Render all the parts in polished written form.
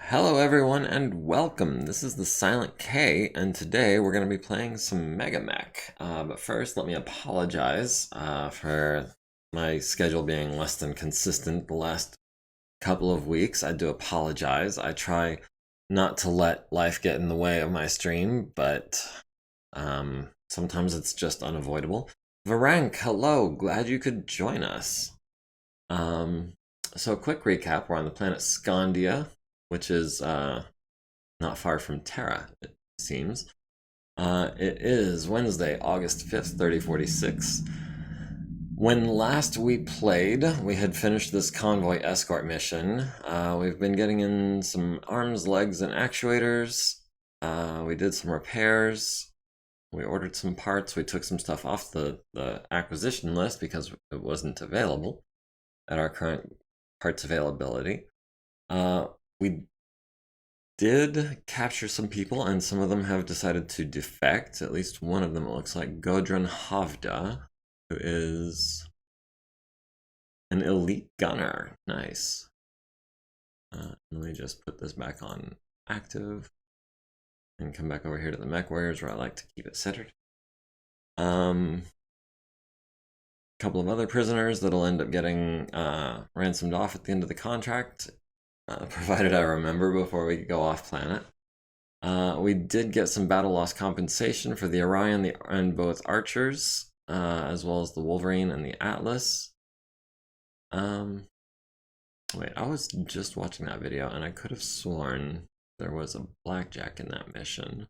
Hello everyone and welcome. This is the Silent K and today we're going to be playing some MegaMek. But first let me apologize for my schedule being less than consistent the last couple of weeks. I do apologize. I try not to let life get in the way of my stream, but sometimes it's just unavoidable. Varank, hello, glad you could join us. So quick recap, we're on the planet Scandia, which is not far from Terra, it seems. It is Wednesday, August 5th, 3046. When last we played, we had finished this convoy escort mission. We've been getting in some arms, legs, and actuators. We did some repairs. We ordered some parts. We took some stuff off the acquisition list because it wasn't available at our current parts availability. We did capture some people, and some of them have decided to defect. At least one of them, it looks like Godrun Havda, who is an elite gunner. Nice. Let me just put this back on active and come back over here to the mech warriors where I like to keep it centered. Couple of other prisoners that'll end up getting ransomed off at the end of the contract, provided I remember before we go off planet. We did get some battle loss compensation for the Orion and both archers, as well as the Wolverine and the Atlas. Wait, I was just watching that video and I could have sworn there was a blackjack in that mission.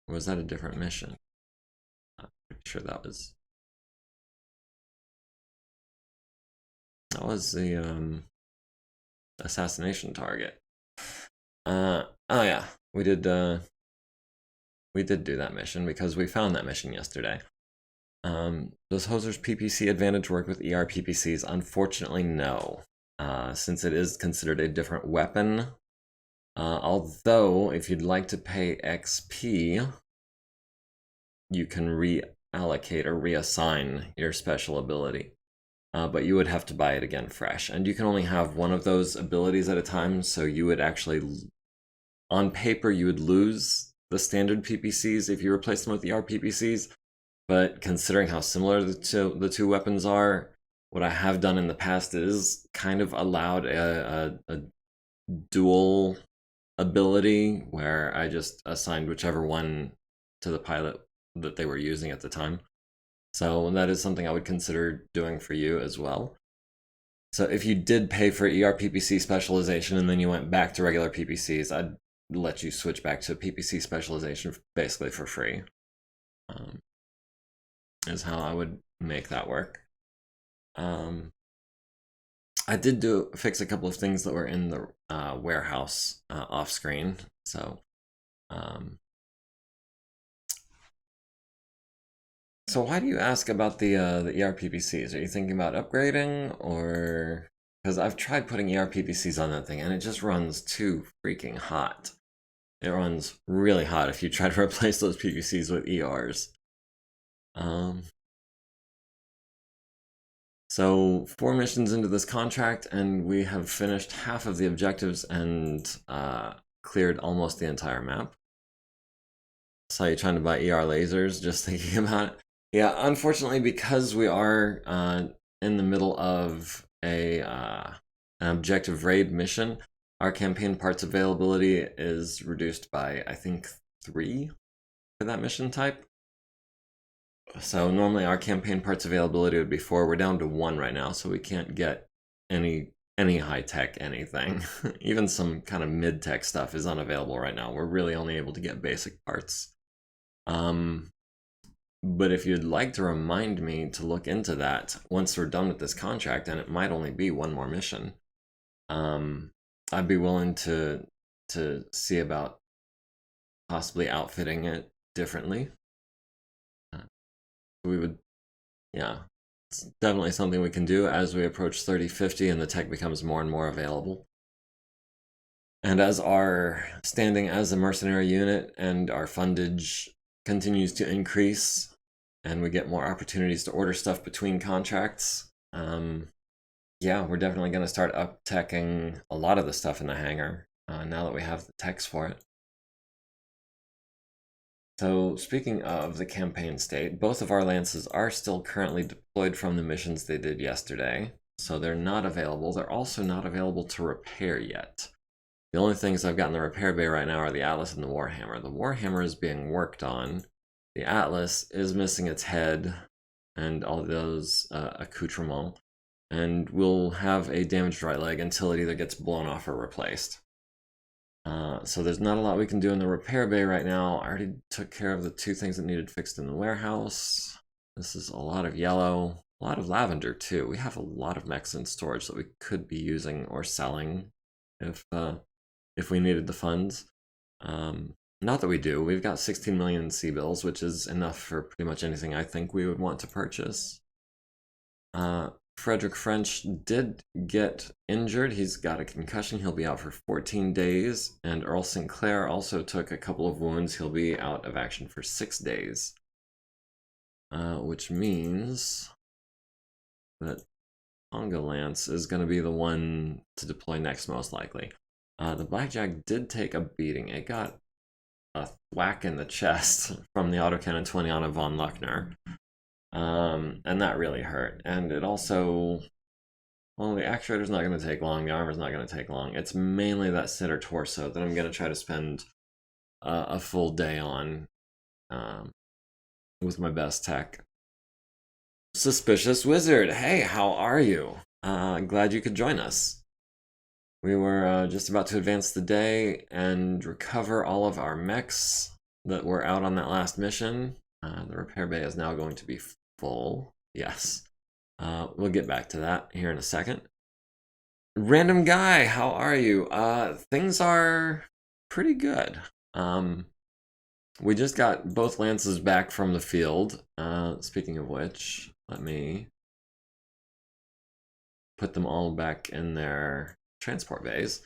Or was that a different mission? I'm pretty sure that was the assassination target. Oh yeah, we did do that mission because we found that mission yesterday. Does Hoser's PPC advantage work with ER PPCs? Unfortunately, no. Since it is considered a different weapon. Although, if you'd like to pay XP, you can reallocate or reassign your special ability. But you would have to buy it again fresh. And you can only have one of those abilities at a time, so you would actually, on paper, you would lose the standard PPCs if you replace them with ER PPCs. But considering how similar the two weapons are, what I have done in the past is kind of allowed a dual ability where I just assigned whichever one to the pilot that they were using at the time. So that is something I would consider doing for you as well. So if you did pay for ER PPC specialization and then you went back to regular PPCs, I'd let you switch back to PPC specialization basically for free. Is how I would make that work. I did fix a couple of things that were in the warehouse off screen. So why do you ask about the ER PPCs? Are you thinking about upgrading, or because I've tried putting ER PPCs on that thing and it just runs too freaking hot. It runs really hot if you try to replace those PPCs with ERs. So 4 missions into this contract, and we have finished half of the objectives and cleared almost the entire map. Saw you trying to buy ER lasers, just thinking about it. Yeah, unfortunately, because we are in the middle of an objective raid mission, our campaign parts availability is reduced by, I think, 3 for that mission type. So normally our campaign parts availability would be 4. We're down to 1 right now, so we can't get any high-tech anything. Even some kind of mid-tech stuff is unavailable right now. We're really only able to get basic parts. But if you'd like to remind me to look into that once we're done with this contract, and it might only be 1 more mission, I'd be willing to see about possibly outfitting it differently. We would, yeah, it's definitely something we can do as we approach 3050 and the tech becomes more and more available. And as our standing as a mercenary unit and our fundage continues to increase and we get more opportunities to order stuff between contracts, yeah, we're definitely going to start up-teching a lot of the stuff in the hangar now that we have the techs for it. So speaking of the campaign state, both of our lances are still currently deployed from the missions they did yesterday. So they're not available. They're also not available to repair yet. The only things I've got in the repair bay right now are the Atlas and the Warhammer. The Warhammer is being worked on. The Atlas is missing its head and all those accoutrements, and will have a damaged right leg until it either gets blown off or replaced. So there's not a lot we can do in the repair bay right now. I already took care of the two things that needed fixed in the warehouse. This is a lot of yellow, a lot of lavender too. We have a lot of mechs in storage that we could be using or selling if we needed the funds. Not that we do. We've got 16 million in C-bills, which is enough for pretty much anything I think we would want to purchase. Frederick French did get injured. He's got a concussion. He'll be out for 14 days. And Earl Sinclair also took a couple of wounds. He'll be out of action for 6 days. Which means that Tonga Lance is going to be the one to deploy next, most likely. The Blackjack did take a beating. It got a whack in the chest from the autocannon 20 on a von Luckner. And that really hurt. And it also, well, the actuator's not going to take long, the armor's not going to take long. It's mainly that center torso that I'm going to try to spend a full day on with my best tech. Suspicious Wizard, hey, how are you? Glad you could join us. We were just about to advance the day and recover all of our mechs that were out on that last mission. The repair bay is now going to be full. Yes. We'll get back to that here in a second. Random guy, how are you? Things are pretty good. We just got both lances back from the field. Speaking of which, let me put them all back in their transport bays.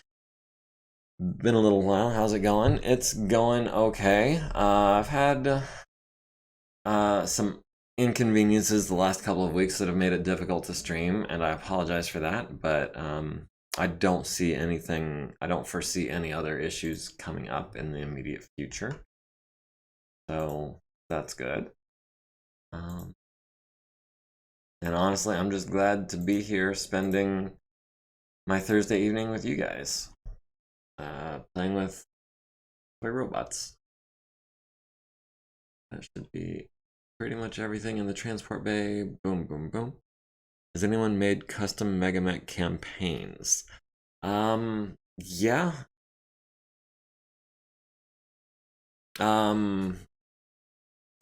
Been a little while. How's it going? It's going okay. I've had some inconveniences the last couple of weeks that have made it difficult to stream, and I apologize for that, but I don't see anything, I don't foresee any other issues coming up in the immediate future. So that's good. And honestly, I'm just glad to be here spending my Thursday evening with you guys. Playing with toy robots. That should be pretty much everything in the transport bay. Boom, boom, boom. Has anyone made custom MegaMek campaigns? Yeah.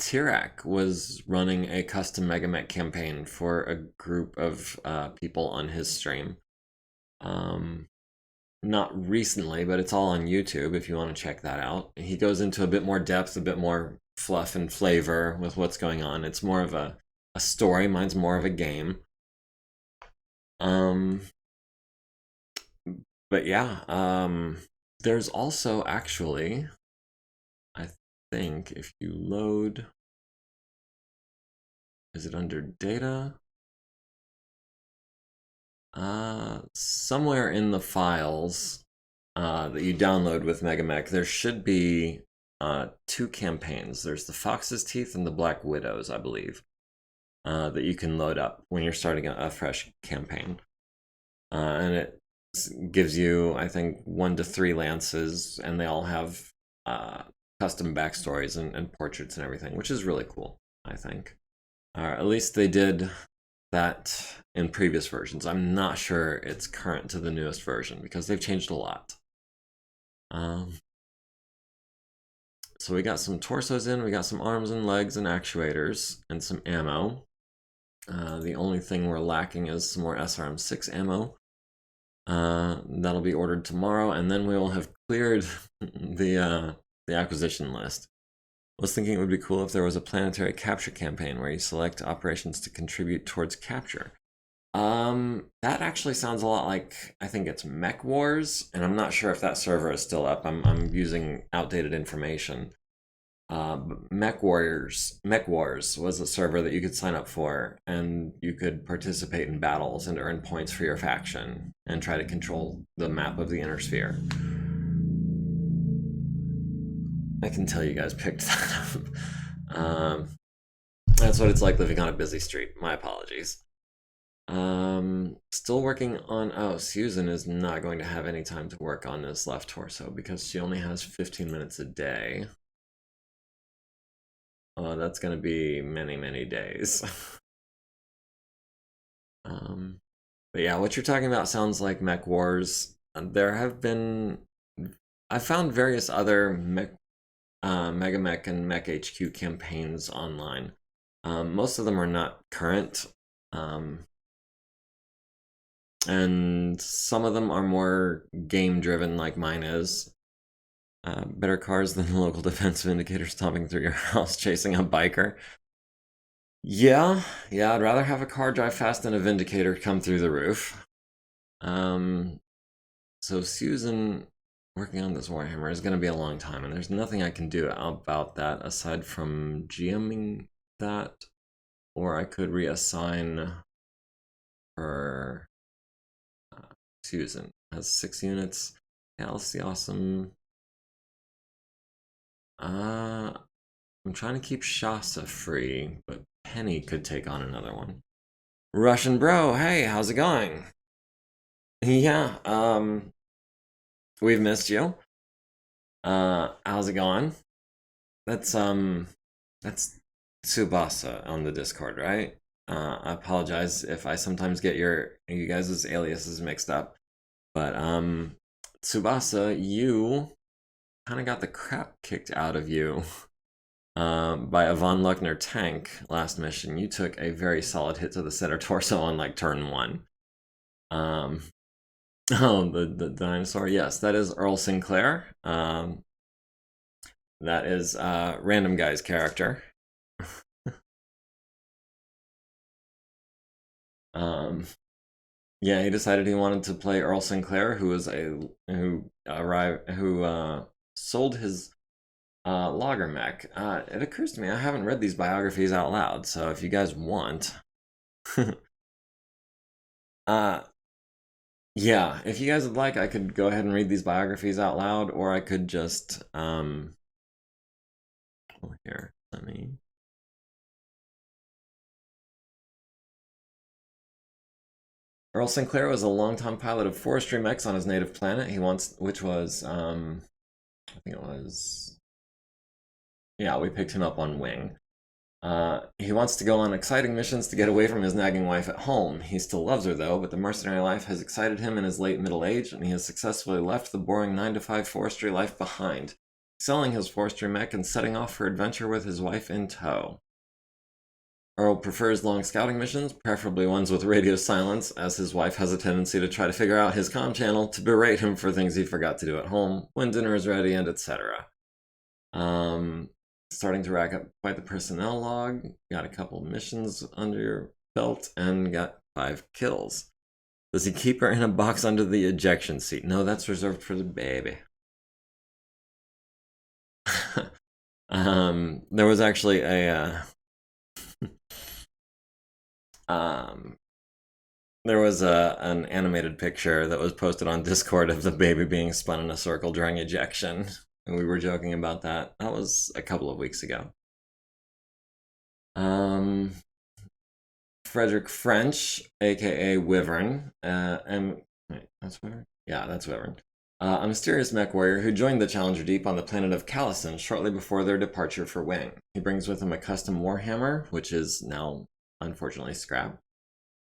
Tirak was running a custom MegaMek campaign for a group of people on his stream. Not recently, but it's all on YouTube if you want to check that out. He goes into a bit more depth, a bit more fluff and flavor with what's going on. It's more of a story. Mine's more of a game. But yeah, there's also actually, I think if you load, is it under data? Somewhere in the files that you download with MegaMek, there should be two campaigns. There's the Fox's Teeth and the Black Widows, I believe, that you can load up when you're starting a fresh campaign. And it gives you, I think, 1 to 3 lances, and they all have custom backstories and portraits and everything, which is really cool, I think. At least they did that in previous versions. I'm not sure it's current to the newest version because they've changed a lot. So we got some torsos in, we got some arms and legs and actuators and some ammo. The only thing we're lacking is some more SRM-6 ammo. That'll be ordered tomorrow, and then we will have cleared the acquisition list. I was thinking it would be cool if there was a planetary capture campaign where you select operations to contribute towards capture. That actually sounds a lot like, I think it's Mech Wars, and I'm not sure if that server is still up. I'm using outdated information. Mech Wars was a server that you could sign up for, and you could participate in battles and earn points for your faction and try to control the map of the inner sphere. I can tell you guys picked that up. That's what it's like living on a busy street. My apologies. Still working on. Oh, Susan is not going to have any time to work on this left torso because she only has 15 minutes a day. Oh, that's going to be many, many days. But yeah, what you're talking about sounds like Mech Wars. There have been. I found various other MegaMek and MekHQ campaigns online. Most of them are not current. And some of them are more game driven, like mine is. Better cars than the local defensive indicator stomping through your house chasing a biker. Yeah, I'd rather have a car drive fast than a Vindicator come through the roof. So Susan working on this Warhammer is going to be a long time, and there's nothing I can do about that aside from GMing that, or I could reassign her. Susan has 6 units. Galaxy Awesome. I'm trying to keep Shasa free, but Penny could take on another one. Russian bro, hey, how's it going? Yeah, we've missed you. How's it going? That's Tsubasa on the Discord, right? I apologize if I sometimes get you guys' aliases mixed up. But Tsubasa, you kind of got the crap kicked out of you by a Von Luckner tank last mission. You took a very solid hit to the center torso on like turn 1. Oh, the dinosaur. Yes, that is Earl Sinclair. That is Random Guy's character. Yeah, he decided he wanted to play Earl Sinclair, who sold his logger mech. It occurs to me I haven't read these biographies out loud, so if you guys want, yeah, if you guys would like, I could go ahead and read these biographies out loud, or I could just here, let me. Earl Sinclair was a longtime pilot of forestry mechs on his native planet. Which was, I think it was, yeah, we picked him up on Wing. He wants to go on exciting missions to get away from his nagging wife at home. He still loves her though, but the mercenary life has excited him in his late middle age, and he has successfully left the boring 9-to-5 forestry life behind, selling his forestry mech and setting off for adventure with his wife in tow. Earl prefers long scouting missions, preferably ones with radio silence, as his wife has a tendency to try to figure out his comm channel to berate him for things he forgot to do at home, when dinner is ready, and etc. Starting to rack up quite the personnel log. Got a couple missions under your belt and got 5 kills. Does he keep her in a box under the ejection seat? No, that's reserved for the baby. There was actually a there was an animated picture that was posted on Discord of the baby being spun in a circle during ejection, and we were joking about that. That was a couple of weeks ago. Frederick French, aka Wyvern, wait, that's Wyvern? Yeah, that's Wyvern. A mysterious mech warrior who joined the Challenger Deep on the planet of Callison shortly before their departure for Wing. He brings with him a custom warhammer, which is now unfortunately scrapped.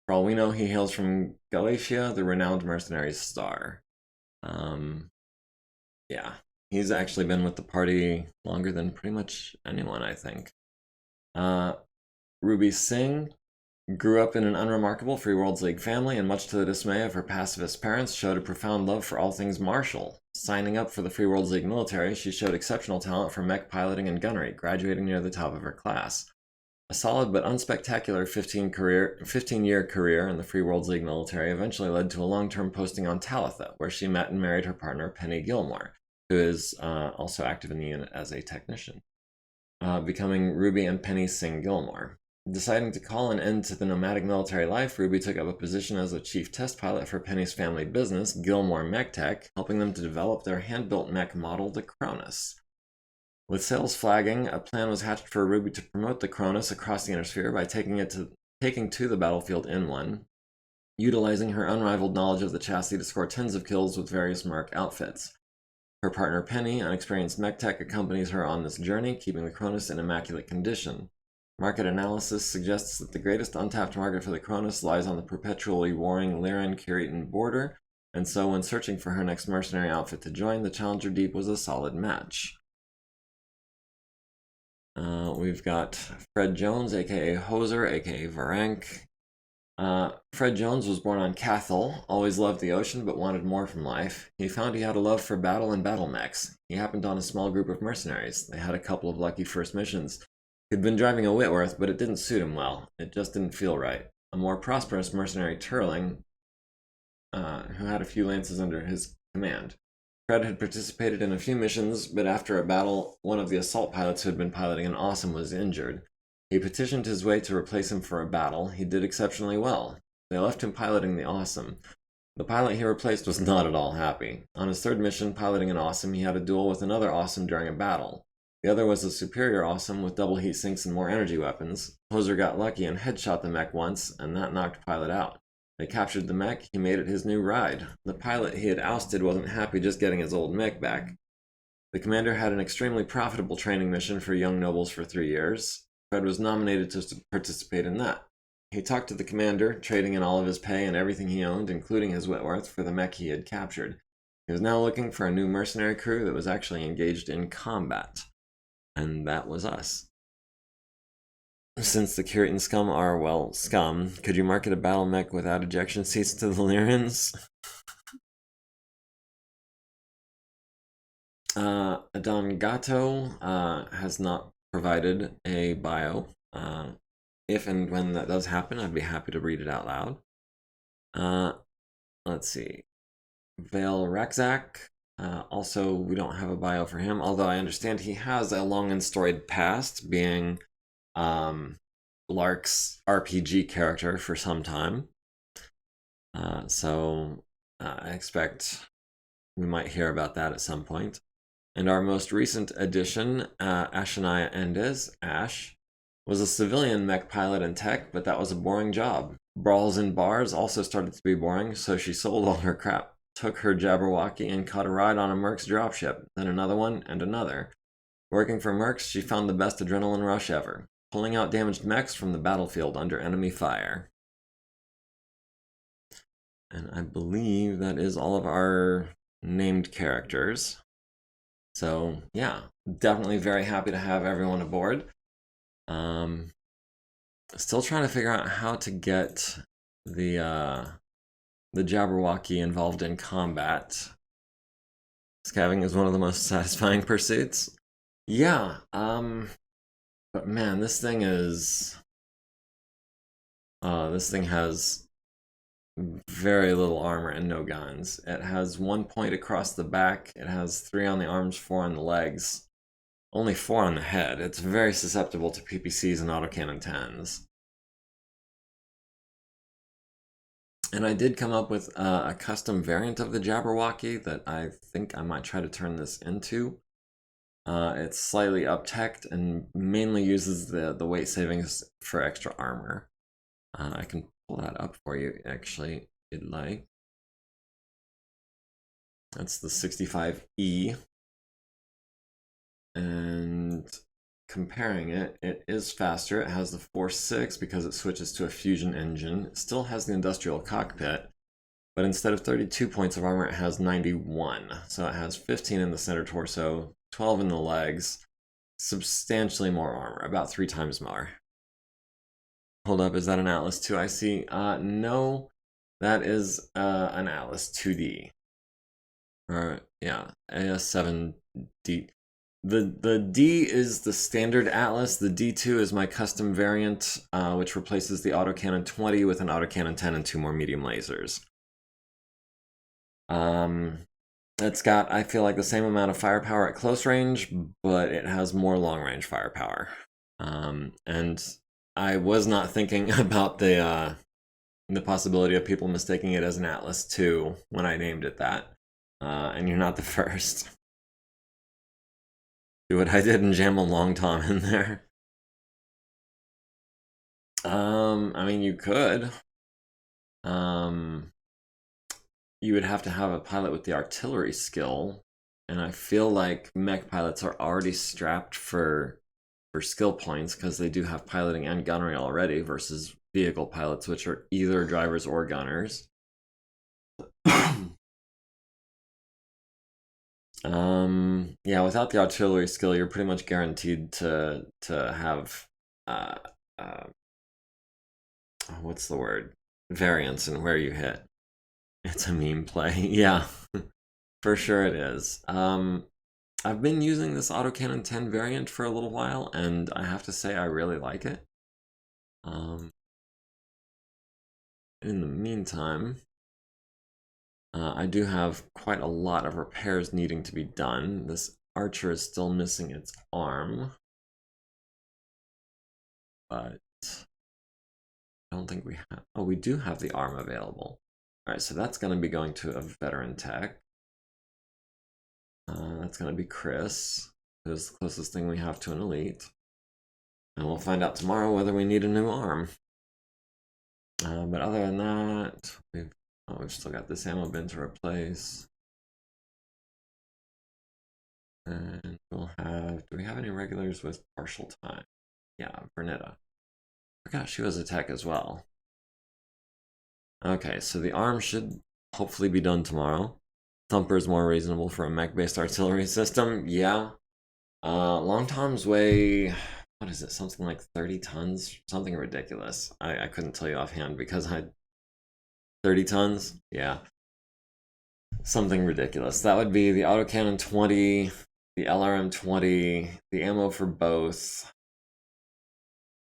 For all we know, he hails from Galatia, the renowned mercenaries star. Yeah, he's actually been with the party longer than pretty much anyone, I think. Ruby Singh grew up in an unremarkable Free Worlds League family, and much to the dismay of her pacifist parents, showed a profound love for all things martial. Signing up for the Free Worlds League military, she showed exceptional talent for mech piloting and gunnery, graduating near the top of her class. A solid but unspectacular 15-year career in the Free Worlds League military eventually led to a long-term posting on Talitha, where she met and married her partner, Penny Gilmore, who is also active in the unit as a technician. becoming Ruby and Penny Singh Gilmore. Deciding to call an end to the nomadic military life, Ruby took up a position as a chief test pilot for Penny's family business, Gilmore MekTech, helping them to develop their hand-built mech model, the Cronus. With sales flagging, a plan was hatched for Ruby to promote the Cronus across the Inner Sphere by taking to the battlefield in one, utilizing her unrivaled knowledge of the chassis to score tens of kills with various Merc outfits. Her partner Penny, an experienced mech tech, accompanies her on this journey, keeping the Cronus in immaculate condition. Market analysis suggests that the greatest untapped market for the Cronus lies on the perpetually warring Lyran-Kiritan border, and so when searching for her next mercenary outfit to join, the Challenger Deep was a solid match. We've got Fred Jones, aka Hoser, aka Varank. Fred Jones was born on Cathal, always loved the ocean but wanted more from life. He found he had a love for battle and battle mechs. He happened on a small group of mercenaries. They had a couple of lucky first missions. He'd been driving a Whitworth, but it didn't suit him well. It just didn't feel right. A more prosperous mercenary Turling, who had a few lances under his command. Fred had participated in a few missions, but after a battle, one of the assault pilots who had been piloting an Awesome was injured. He petitioned his way to replace him for a battle. He did exceptionally well. They left him piloting the Awesome. The pilot he replaced was not at all happy. On his third mission, piloting an Awesome, he had a duel with another Awesome during a battle. The other was a superior Awesome with double heat sinks and more energy weapons. Hoser got lucky and headshot the mech once, and that knocked pilot out. They captured the mech. He made it his new ride. The pilot he had ousted wasn't happy just getting his old mech back. The commander had an extremely profitable training mission for young nobles for 3 years. Fred was nominated to participate in that. He talked to the commander, trading in all of his pay and everything he owned, including his Whitworth, for the mech he had captured. He was now looking for a new mercenary crew that was actually engaged in combat. And that was us. Since the Kiritan scum are, well, scum, could you market a battle mech without ejection seats to the Lyrians? Adon Gato has not provided a bio. If and when that does happen, I'd be happy to read it out loud. Let's see. Vale Rexak. Also, we don't have a bio for him, although I understand he has a long and storied past, being Lark's RPG character for some time. So I expect we might hear about that at some point. And our most recent addition, Ashania Endez, Ash, was a civilian mech pilot and tech, but that was a boring job. Brawls in bars also started to be boring, so she sold all her crap, took her Jabberwocky, and caught a ride on a Merc's dropship, then another one, and another. Working for Mercs, she found the best adrenaline rush ever, pulling out damaged mechs from the battlefield under enemy fire. And I believe that is all of our named characters. So yeah, definitely very happy to have everyone aboard. Still trying to figure out how to get the Jabberwocky involved in combat. Scavenging is one of the most satisfying pursuits. Yeah, but man, this thing is... this thing has very little armor and no guns. It has 1 point across the back, it has 3 on the arms, 4 on the legs, only 4 on the head. It's very susceptible to PPCs and autocannon 10s. And I did come up with a custom variant of the Jabberwocky that I think I might try to turn this into. It's slightly up-teched and mainly uses the weight savings for extra armor. I can pull that up for you, actually, if you'd like. That's the 65E. And comparing it, it is faster. It has the Force 6 because it switches to a fusion engine. It still has the industrial cockpit, but instead of 32 points of armor, it has 91. So it has 15 in the center torso, 12 in the legs, substantially more armor, about 3 times more. Hold up, is that an Atlas 2 I see? No, that is an Atlas 2D. Or, yeah, AS7D. The D is the standard Atlas. The D2 is my custom variant, which replaces the autocannon 20 with an autocannon 10 and 2 more medium lasers. It's got, I feel like, the same amount of firepower at close range, but it has more long range firepower. And I was not thinking about the possibility of people mistaking it as an Atlas II when I named it that. And you're not the first. Do what I did and jam a long tom in there. I mean, you could. Um, you would have to have a pilot with the artillery skill, and I feel like mech pilots are already strapped for skill points because they do have piloting and gunnery already versus vehicle pilots, which are either drivers or gunners. Yeah, without the artillery skill, you're pretty much guaranteed to have uh, uh, what's the word? Variance in where you hit. It's a meme play. Yeah, for sure it is. I've been using this autocannon 10 variant for a little while, and I have to say I really like it. In the meantime, I do have quite a lot of repairs needing to be done. This archer is still missing its arm, but I don't think we have. Oh, we do have the arm available. All right, so that's going to be going to a veteran tech. That's going to be Chris, who's the closest thing we have to an elite. And we'll find out tomorrow whether we need a new arm. But other than that, we've still got this ammo bin to replace. And we'll have, do we have any regulars with partial time? Yeah, Vernetta. Forgot she was a tech as well. Okay, so the arm should hopefully be done tomorrow. Thumper is more reasonable for a mech-based artillery system. Yeah. Long toms weigh, what is it, something like 30 tons? Something ridiculous. I couldn't tell you offhand because I... 30 tons? Yeah. Something ridiculous. That would be the autocannon 20, the LRM 20, the ammo for both,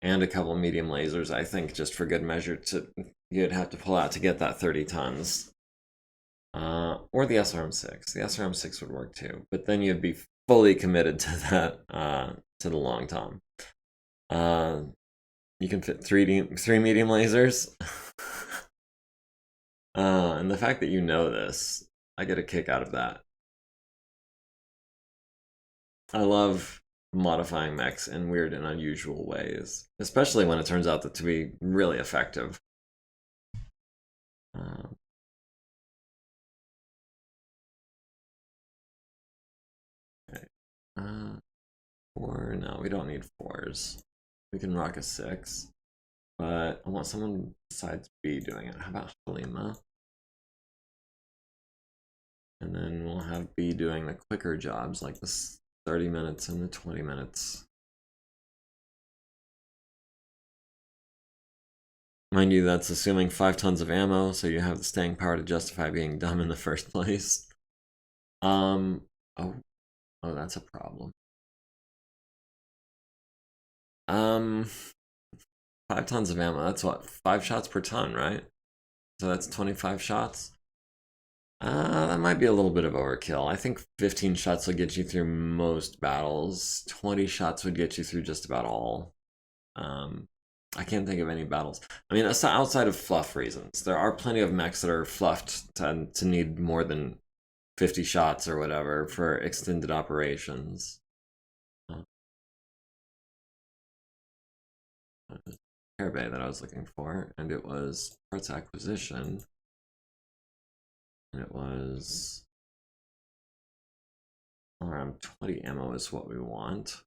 and a couple medium lasers, I think, just for good measure, you'd have to pull out to get that 30 tons. Or the SRM6. The SRM6 would work too, but then you'd be fully committed to that, to the long tom. You can fit three medium lasers. And the fact that you know this, I get a kick out of that. I love modifying mechs in weird and unusual ways, especially when it turns out to be really effective. Okay. Four, no, we don't need fours. We can rock a 6, but I want someone besides B doing it. How about Halima? And then we'll have B doing the quicker jobs, like the 30 minutes and the 20 minutes. Mind you, that's assuming 5 tons of ammo, so you have the staying power to justify being dumb in the first place. Oh, that's a problem. 5 tons of ammo, that's what, 5 shots per ton, right? So that's 25 shots. That might be a little bit of overkill. I think 15 shots would get you through most battles. 20 shots would get you through just about all. I can't think of any battles. I mean, outside of fluff reasons, there are plenty of mechs that are fluffed to need more than 50 shots or whatever for extended operations. Repair bay that I was looking for, and it was parts acquisition. And it was around 20 ammo is what we want.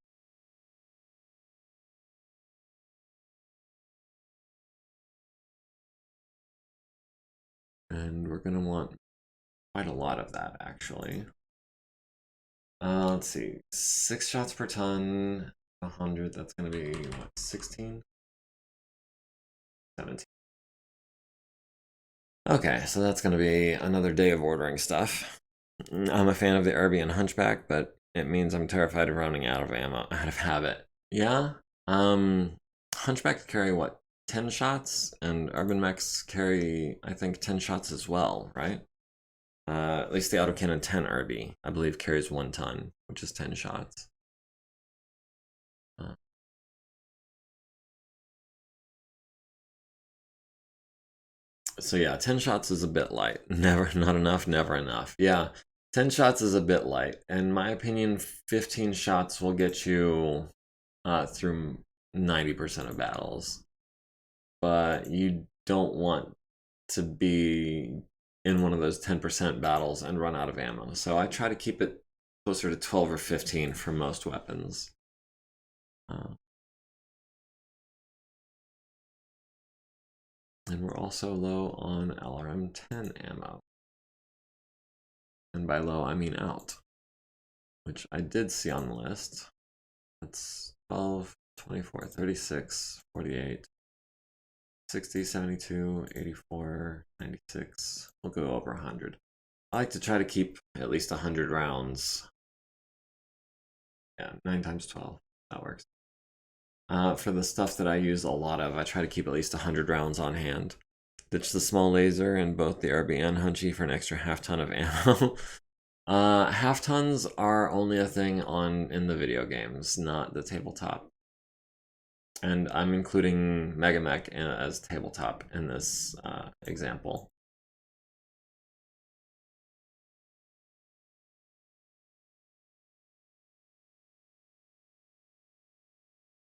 And we're gonna want quite a lot of that actually. Let's see, 6 shots per ton, 100, that's gonna be what, 16? 17. Okay, so that's gonna be another day of ordering stuff. I'm a fan of the Irby and Hunchback, but it means I'm terrified of running out of ammo, out of habit. Yeah, Hunchback carry what, 10 shots? And Urban Mechs carry, I think, 10 shots as well, right? At least the autocannon 10 RB, I believe, carries 1 ton, which is 10 shots. So yeah, 10 shots is a bit light. Never, not enough, never enough. Yeah, 10 shots is a bit light. In my opinion, 15 shots will get you through 90% of battles. But you don't want to be in one of those 10% battles and run out of ammo. So I try to keep it closer to 12 or 15 for most weapons. And we're also low on LRM-10 ammo. And by low, I mean out, which I did see on the list. That's 12, 24, 36, 48, 60, 72, 84, 96. We'll go over 100. I like to try to keep at least 100 rounds. Yeah, 9 times 12. That works. For the stuff that I use a lot of, I try to keep at least 100 rounds on hand. Ditch the small laser and both the RB and Hunchy for an extra half ton of ammo. Half tons are only a thing in the video games, not the tabletop. And I'm including MegaMek as tabletop in this example.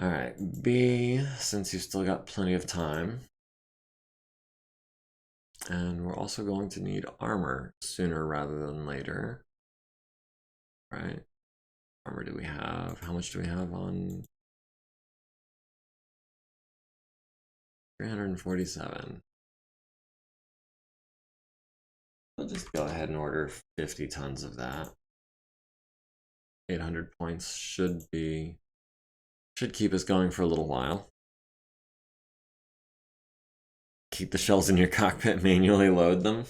Alright, B, since you've still got plenty of time. And we're also going to need armor sooner rather than later. Right? Armor do we have? How much do we have on 347? I'll just go ahead and order 50 tons of that. 800 points should keep us going for a little while. Keep the shells in your cockpit, manually load them.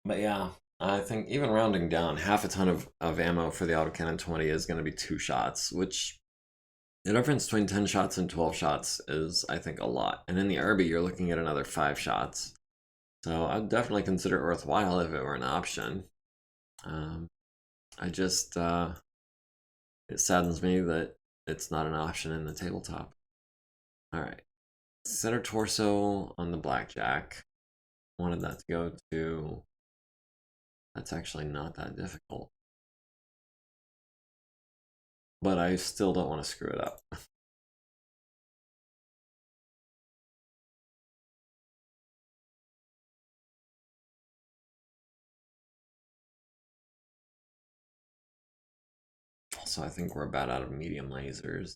But yeah, I think even rounding down, half a ton of ammo for the autocannon 20 is going to be 2 shots, which the difference between 10 shots and 12 shots is, I think, a lot. And in the RB, you're looking at another 5 shots. So I'd definitely consider it worthwhile if it were an option. I just, it saddens me that it's not an option in the tabletop. Alright. Center torso on the blackjack. Wanted that to go to... That's actually not that difficult. But I still don't want to screw it up. Also, I think we're about out of medium lasers.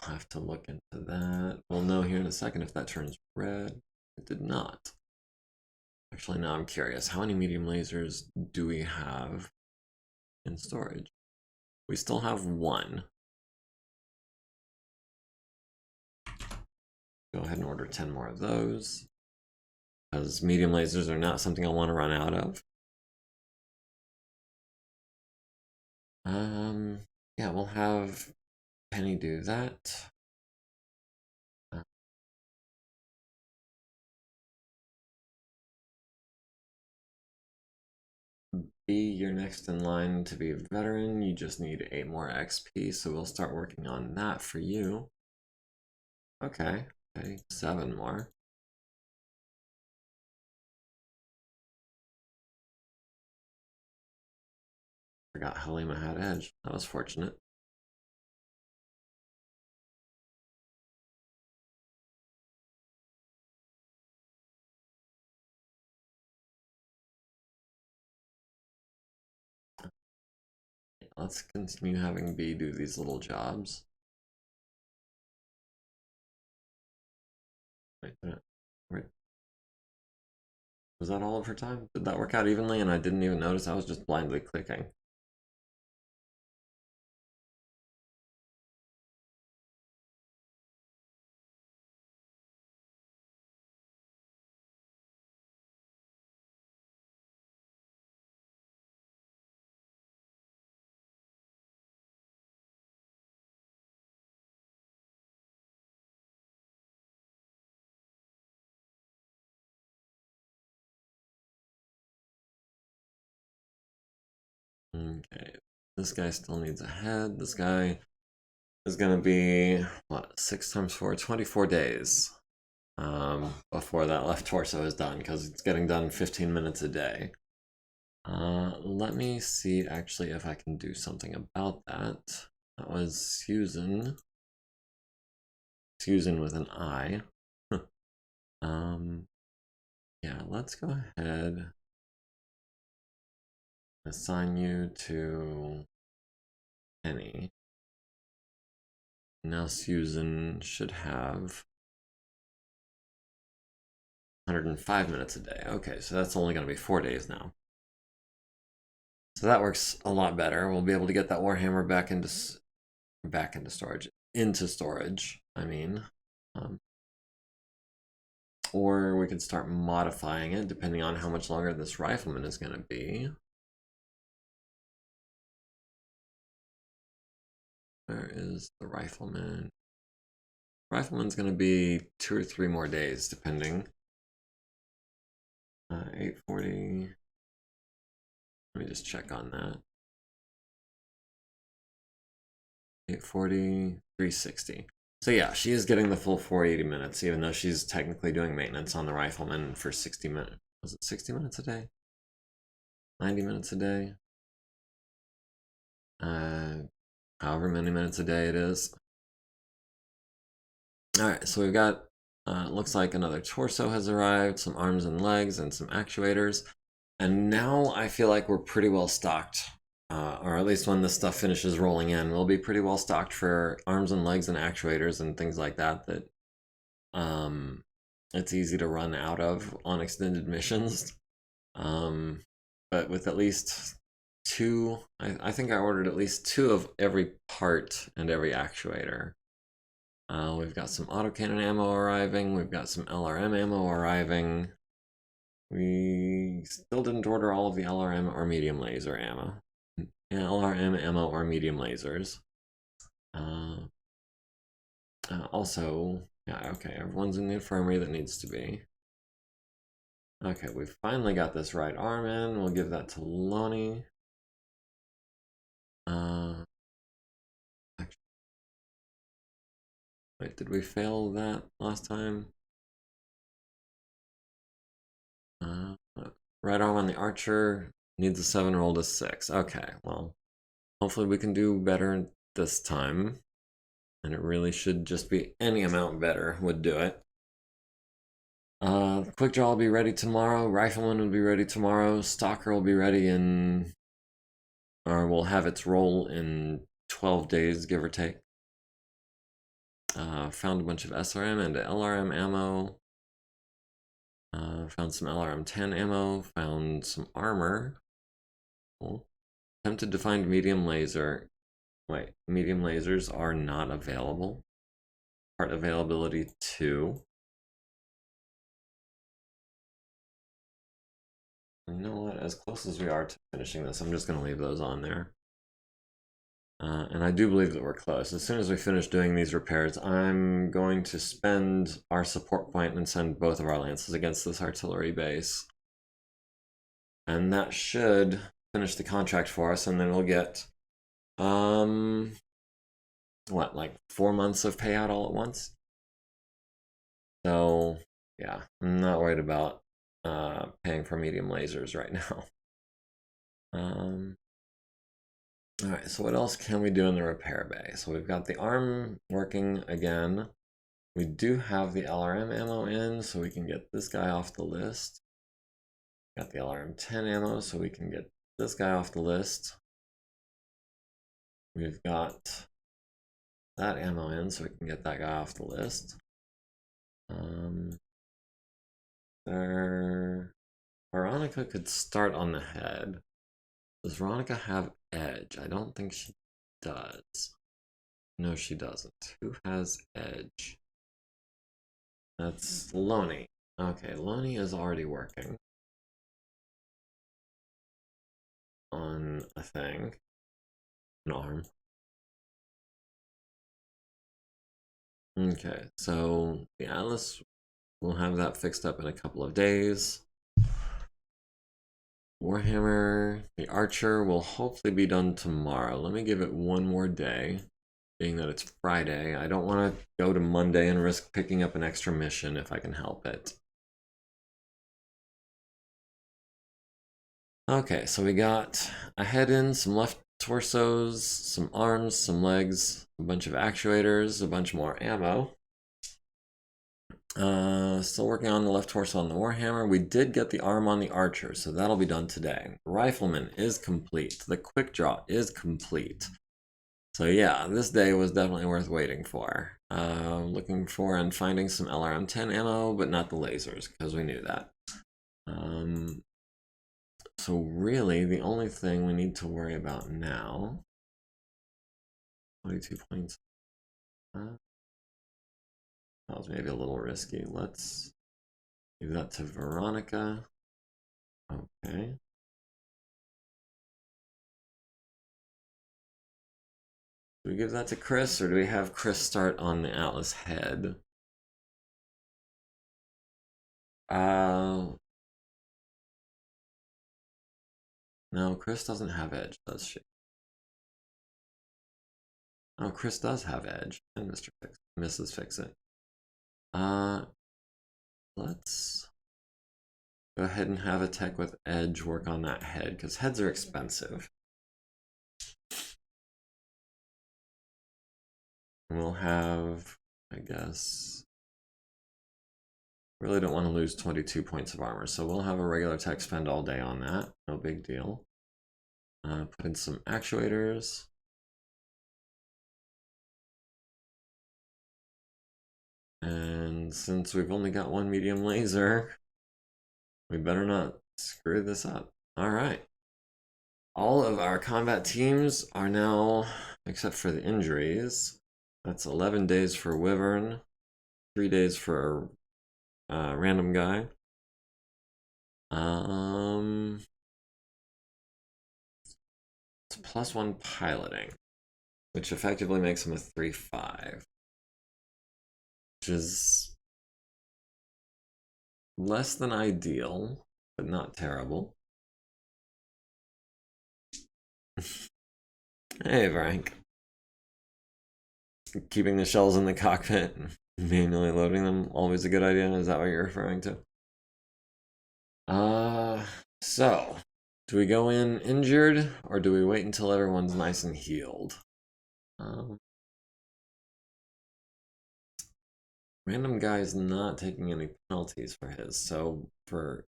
I'll have to look into that. We'll know here in a second if that turns red. It did not. Actually, now I'm curious. How many medium lasers do we have in storage? We still have 1. Go ahead and order 10 more of those. Because medium lasers are not something I want to run out of. Yeah, we'll have Penny do that. B, you're next in line to be a veteran. You just need 8 more XP, so we'll start working on that for you. Okay, 7 more. Forgot Halima had edge. That was fortunate. Let's continue having B do these little jobs. Wait. Was that all of her time? Did that work out evenly and I didn't even notice? I was just blindly clicking. Okay, this guy still needs a head. This guy is gonna be, what, 6 times 4, 24 days before that left torso is done, because it's getting done 15 minutes a day. Let me see actually if I can do something about that. That was Susan. Susan with an I. Yeah, let's go ahead. Assign you to Penny. Now Susan should have 105 minutes a day. Okay, so that's only going to be 4 days now. So that works a lot better. We'll be able to get that Warhammer back into storage. Into storage, I mean. Or we could start modifying it depending on how much longer this rifleman is going to be. Where is the rifleman? Rifleman's going to be 2 or 3 more days, depending. 840. Let me just check on that. 840, 360. So yeah, she is getting the full 480 minutes, even though she's technically doing maintenance on the rifleman for 60 minutes. Was it 60 minutes a day? 90 minutes a day? However many minutes a day it is. Alright, so we've got, looks like another torso has arrived, some arms and legs, and some actuators. And now I feel like we're pretty well stocked. Or at least when this stuff finishes rolling in, we'll be pretty well stocked for arms and legs and actuators and things like that it's easy to run out of on extended missions. But with at least 2, I think I ordered at least 2 of every part and every actuator. We've got some autocannon ammo arriving, we've got some LRM ammo arriving. We still didn't order all of the LRM or medium laser ammo. LRM ammo or medium lasers. Also, yeah, okay, everyone's in the infirmary that needs to be. Okay, we've finally got this right arm in. We'll give that to Lonnie. Wait, did we fail that last time? Right arm on the archer needs a 7, rolled a 6. Okay, well, hopefully we can do better this time. And it really should just be any amount better would do it. Quick draw will be ready tomorrow. Rifleman will be ready tomorrow. Stalker will be ready or will have its roll in 12 days, give or take. Found a bunch of SRM and LRM ammo. Found some LRM-10 ammo. Found some armor. Cool. Attempted to find medium laser. Wait, medium lasers are not available. Part availability 2. You know what? As close as we are to finishing this, I'm just going to leave those on there. And I do believe that we're close. As soon as we finish doing these repairs, I'm going to spend our support point and send both of our lances against this artillery base. And that should finish the contract for us, and then we'll get, what, like 4 months of payout all at once? So, yeah, I'm not worried about paying for medium lasers right now. Alright, so what else can we do in the repair bay? So we've got the arm working again. We do have the LRM ammo in, so we can get this guy off the list. Got the LRM-10 ammo, so we can get this guy off the list. We've got that ammo in, so we can get that guy off the list. Veronica could start on the head. Does Veronica have edge? I don't think she does. No, she doesn't. Who has edge? That's Lonnie. Okay, Lonnie is already working on a thing. An arm. Okay, so the Atlas, we'll have that fixed up in a couple of days. Warhammer, the Archer will hopefully be done tomorrow. Let me give it one more day, being that it's Friday. I don't want to go to Monday and risk picking up an extra mission if I can help it. Okay, so we got a head in, some left torsos, some arms, some legs, a bunch of actuators, a bunch more ammo. Still working on the left torso on the Warhammer. We did get the arm on the Archer, so that'll be done today. Rifleman is complete. The quick draw is complete. So yeah, this day was definitely worth waiting for. Looking for and finding some LRM-10 ammo, but not the lasers, because we knew that. So really, the only thing we need to worry about now... 22 points. That was maybe a little risky. Let's give that to Veronica. Okay. Do we give that to Chris, or do we have Chris start on the Atlas head? No, Chris doesn't have edge, does she? Oh, Chris does have edge, and Mrs. Fix-It. Let's go ahead and have a tech with edge work on that head, because heads are expensive. And we'll have, I guess, really don't want to lose 22 points of armor, so we'll have a regular tech spend all day on that. No big deal. Put in some actuators. And since we've only got one medium laser, we better not screw this up. All right. All of our combat teams are now, except for the injuries, that's 11 days for Wyvern, 3 days for random guy. It's +1 piloting, which effectively makes him a 3/5, which is less than ideal, but not terrible. Hey, Frank. Keeping the shells in the cockpit, manually loading them, always a good idea. Is that what you're referring to? So, do we go in injured, or do we wait until everyone's nice and healed? Random guy is not taking any penalties for his, so for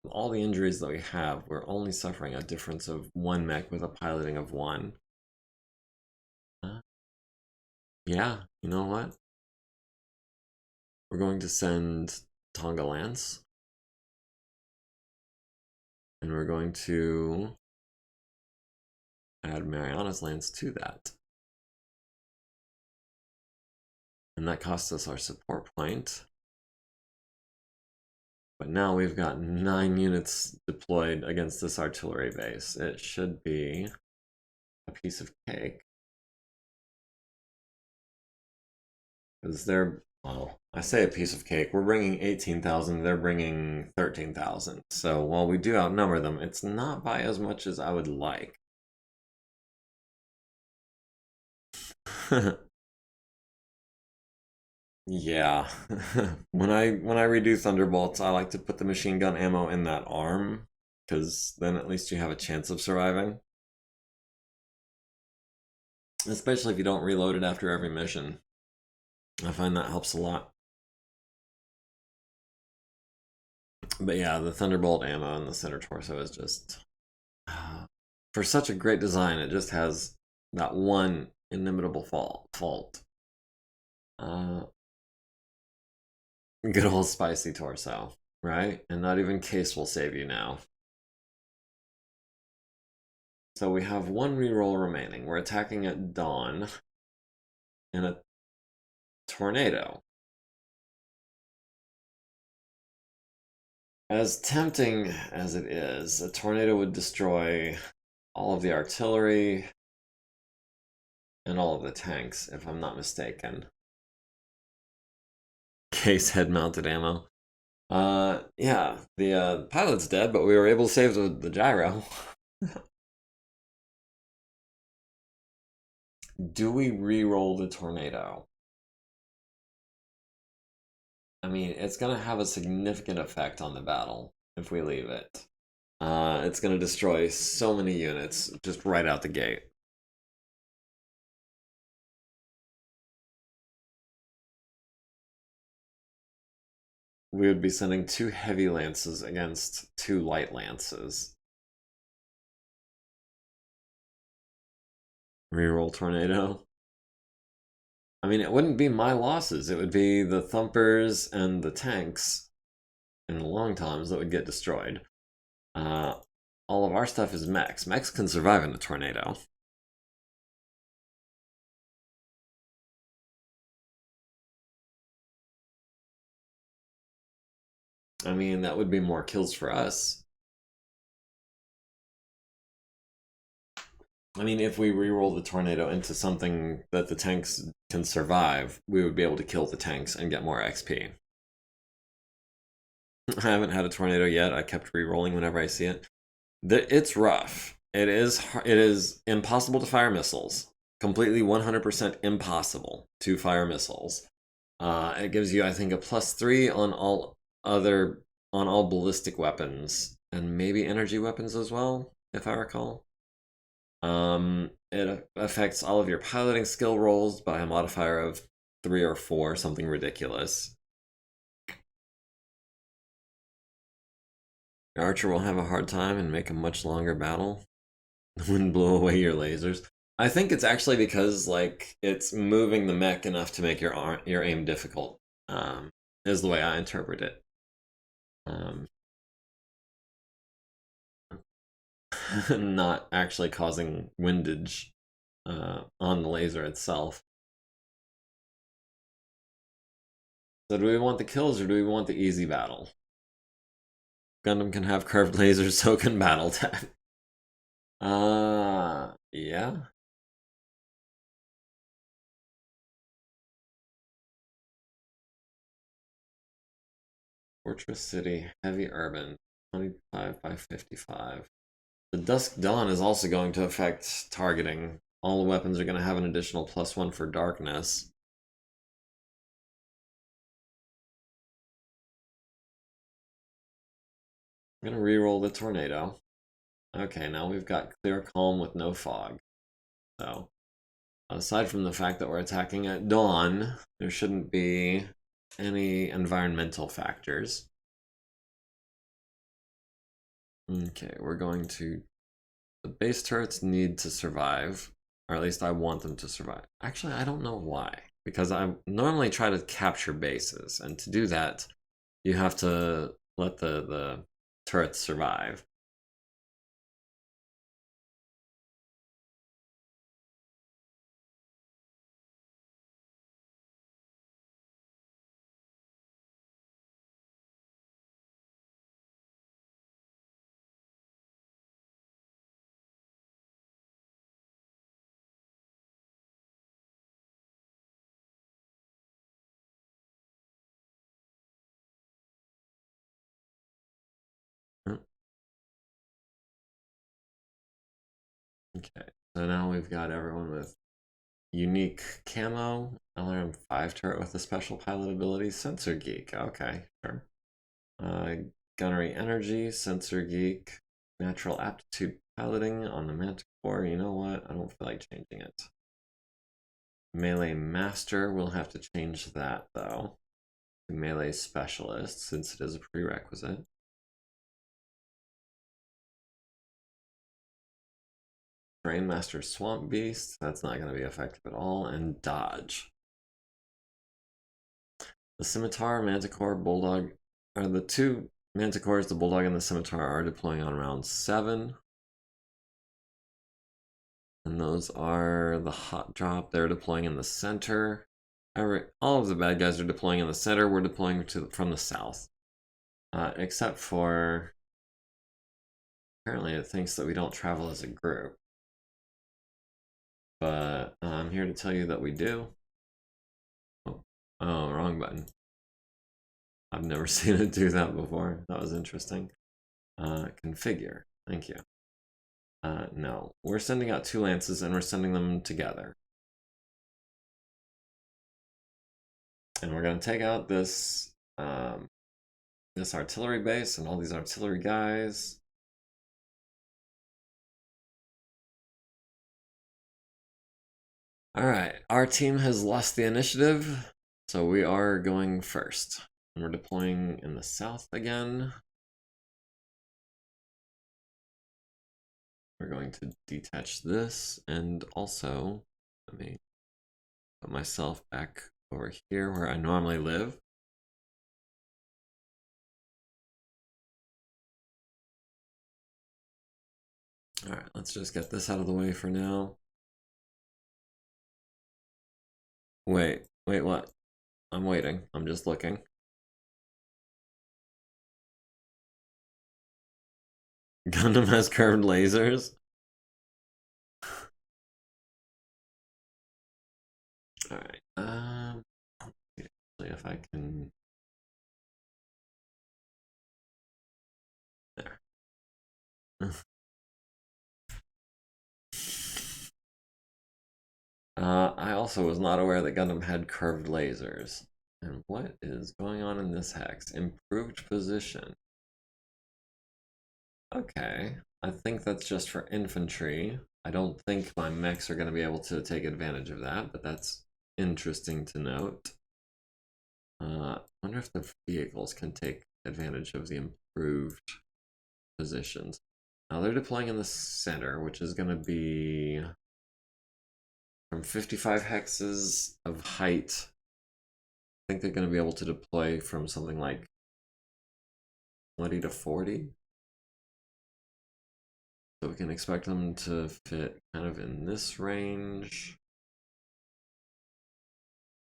all the injuries that we have, we're only suffering a difference of 1 mech with a piloting of 1. Yeah, you know what? We're going to send Tonga Lance. And we're going to add Mariana's Lance to that. And that costs us our support point. But now we've got 9 units deployed against this artillery base. It should be a piece of cake. Because they're, well, I say a piece of cake. We're bringing 18,000, they're bringing 13,000. So while we do outnumber them, it's not by as much as I would like. Yeah. when I redo Thunderbolts, I like to put the machine gun ammo in that arm, because then at least you have a chance of surviving. Especially if you don't reload it after every mission. I find that helps a lot. But yeah, the Thunderbolt ammo in the center torso is just... for such a great design, it just has that one inimitable fault. Good old spicy torso, right? And not even case will save you now. So we have 1 reroll remaining. We're attacking at dawn in a tornado. As tempting as it is, a tornado would destroy all of the artillery and all of the tanks, if I'm not mistaken. Case head mounted ammo. Yeah, the pilot's dead, but we were able to save the gyro. Do we re-roll the tornado? I mean, it's gonna have a significant effect on the battle if we leave it. It's gonna destroy so many units just right out the gate. We would be sending 2 heavy lances against 2 light lances. Reroll tornado. I mean, it wouldn't be my losses. It would be the thumpers and the tanks in the long toms that would get destroyed. Uh, all of our stuff is mechs. Mechs can survive in a tornado. I mean, that would be more kills for us. I mean, if we re-roll the tornado into something that the tanks can survive, we would be able to kill the tanks and get more XP. I haven't had a tornado yet. I kept re-rolling whenever I see it. It's rough. It is impossible to fire missiles. Completely 100% impossible to fire missiles. It gives you, I think, a +3 on all ballistic weapons and maybe energy weapons as well, if I recall. It affects all of your piloting skill rolls by a modifier of 3 or 4, something ridiculous. Your archer will have a hard time and make a much longer battle. The wind blow away your lasers. I think it's actually because like it's moving the mech enough to make your aim difficult. Is the way I interpret it. Um, not actually causing windage on the laser itself. So do we want the kills or do we want the easy battle? Gundam can have curved lasers, so can Battletech. Yeah. Fortress City, heavy urban, 25 by 55. The Dusk Dawn is also going to affect targeting. All the weapons are going to have an additional +1 for darkness. I'm going to reroll the tornado. Okay, now we've got clear calm with no fog. So, aside from the fact that we're attacking at dawn, there shouldn't be any environmental factors. Okay, we're going to... The base turrets need to survive, or at least I want them to survive. Actually, I don't know why. Because I normally try to capture bases, and to do that, you have to let the turrets survive. Okay, so now we've got everyone with unique camo, LRM-5 turret with a special pilot ability, Sensor Geek. Okay, sure. Gunnery Energy, Sensor Geek, Natural Aptitude Piloting on the Manticore. You know what? I don't feel like changing it. Melee Master, we'll have to change that though. Melee Specialist, since it is a prerequisite. Terrain Master Swamp Beast, that's not going to be effective at all, and Dodge. The Scimitar, Manticore, Bulldog are the 2 Manticores, the Bulldog and the Scimitar are deploying on round 7. And those are the Hot Drop, they're deploying in the center. All of the bad guys are deploying in the center, we're deploying from the south. Except for... Apparently it thinks that we don't travel as a group. But I'm here to tell you that we do. Oh, wrong button. I've never seen it do that before. That was interesting. Configure. Thank you. No, we're sending out 2 lances and we're sending them together. And we're going to take out this this artillery base and all these artillery guys. All right, our team has lost the initiative, so we are going first. And we're deploying in the south again. We're going to detach this, and also, let me put myself back over here where I normally live. All right, let's just get this out of the way for now. Wait, what? I'm waiting. I'm just looking. Gundam has curved lasers? Alright, if I can... There. I also was not aware that Gundam had curved lasers. And what is going on in this hex? Improved position. Okay, I think that's just for infantry. I don't think my mechs are going to be able to take advantage of that, but that's interesting to note. I wonder if the vehicles can take advantage of the improved positions. Now they're deploying in the center, which is going to be from 55 hexes of height. I think they're going to be able to deploy from something like 20 to 40. So we can expect them to fit kind of in this range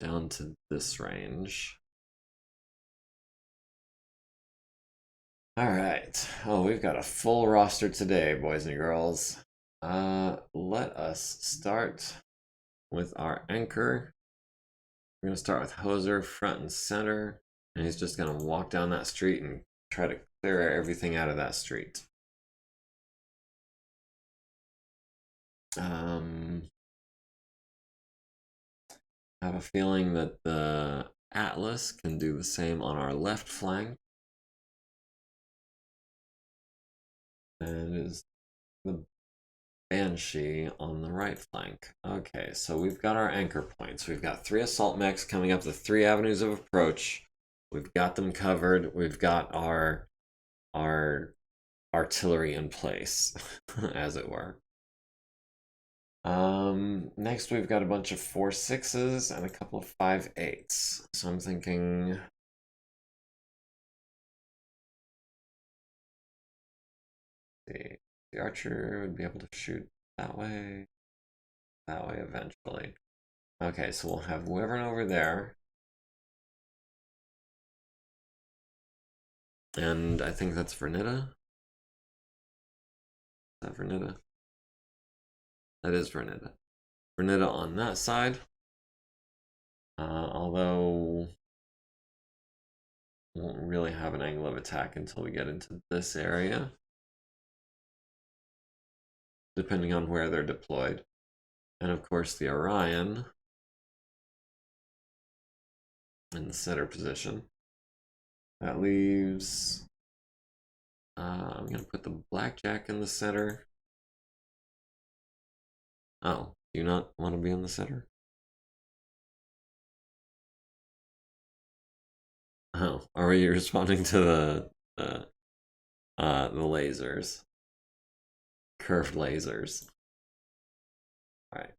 down to this range. All right. Oh, we've got a full roster today, boys and girls. Let us start with our anchor. We're going to start with Hoser front and center, and he's just going to walk down that street and try to clear everything out of that street. I have a feeling that the Atlas can do the same on our left flank. And it is the Banshee on the right flank. Okay, so we've got our anchor points. We've got 3 assault mechs coming up the 3 avenues of approach. We've got them covered. We've got our artillery in place, as it were. Next we've got a bunch of 4.6s and a couple of 5.8s. So I'm thinking the archer would be able to shoot that way eventually. Okay, so we'll have Wyvern over there. And I think that's Vernita. Is that Vernita? That is Vernita. Vernita on that side. Although we won't really have an angle of attack until we get into this area, depending on where they're deployed. And of course the Orion in the center position. That leaves... I'm going to put the Blackjack in the center. Oh, do you not want to be in the center? Oh, are you responding to the lasers? Curved lasers. Alright.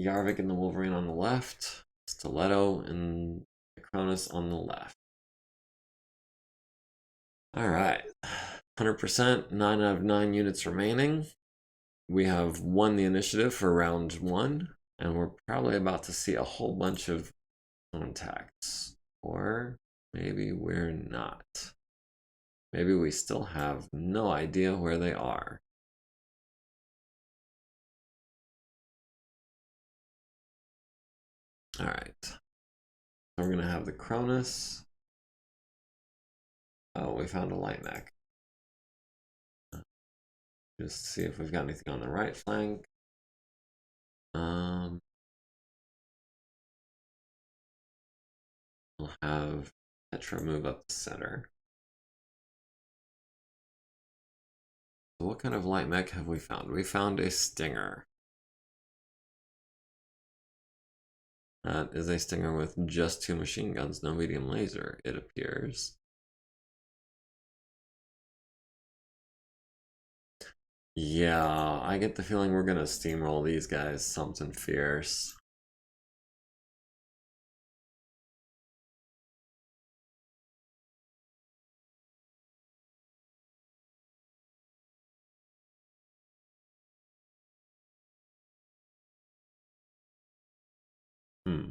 Yarvik and the Wolverine on the left. Stiletto and the Cronus on the left. Alright. 100%, 9 out of 9 units remaining. We have won the initiative for round 1, and we're probably about to see a whole bunch of contacts. Or maybe we're not. Maybe we still have no idea where they are. Alright. So we're going to have the Cronus Oh, we found a light mech. Just see if we've got anything on the right flank. We'll have Petra move up the center. So what kind of light mech have we found? We found a Stinger. That is a Stinger with just 2 machine guns, no medium laser, it appears. Yeah, I get the feeling we're gonna steamroll these guys something fierce. Hmm.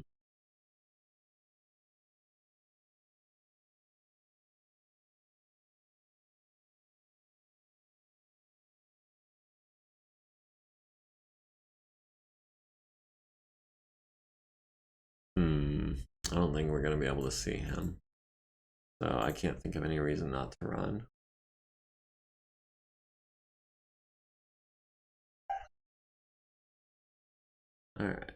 Hmm. I don't think we're gonna be able to see him. So I can't think of any reason not to run. Alright.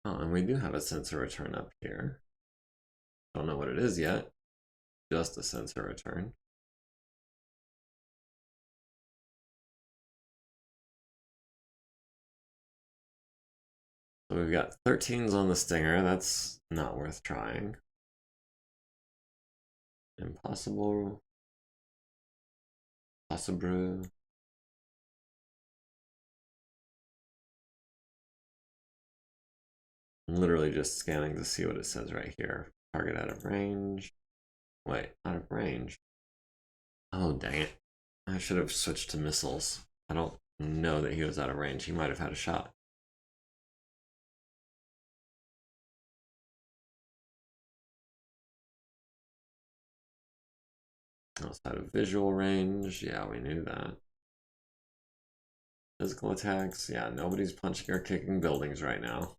Oh, and we do have a sensor return up here. Don't know what it is yet. Just a sensor return. So we've got 13s on the Stinger. That's not worth trying. Impossible. Possible. I'm literally just scanning to see what it says right here. Target out of range. Wait, out of range. Oh, dang it. I should have switched to missiles. I don't know that he was out of range. He might have had a shot. Outside of visual range. Yeah, we knew that. Physical attacks. Yeah, nobody's punching or kicking buildings right now.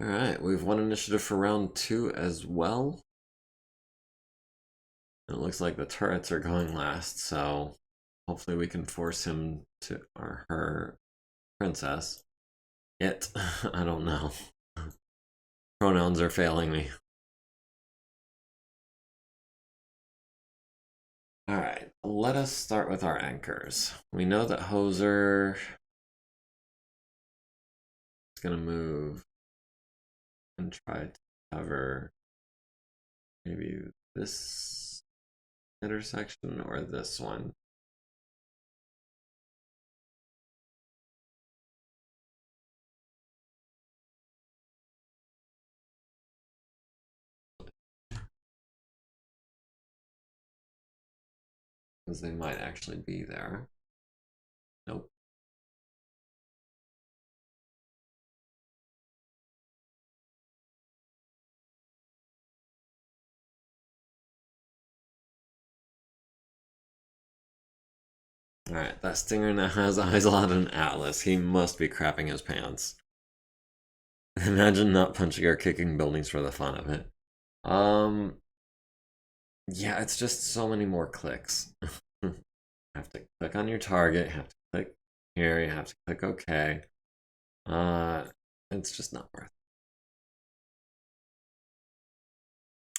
Alright, we've won initiative for round 2 as well. It looks like the turrets are going last, so hopefully we can force him to, or her, princess. It. I don't know. Pronouns are failing me. Alright, let us start with our anchors. We know that Hoser is going to move and try to cover maybe this intersection or this one. Because they might actually be there. Nope. Alright, that Stinger now has eyes on an Atlas. He must be crapping his pants. Imagine not punching or kicking buildings for the fun of it. Yeah, it's just so many more clicks. You have to click on your target, you have to click here, you have to click OK. It's just not worth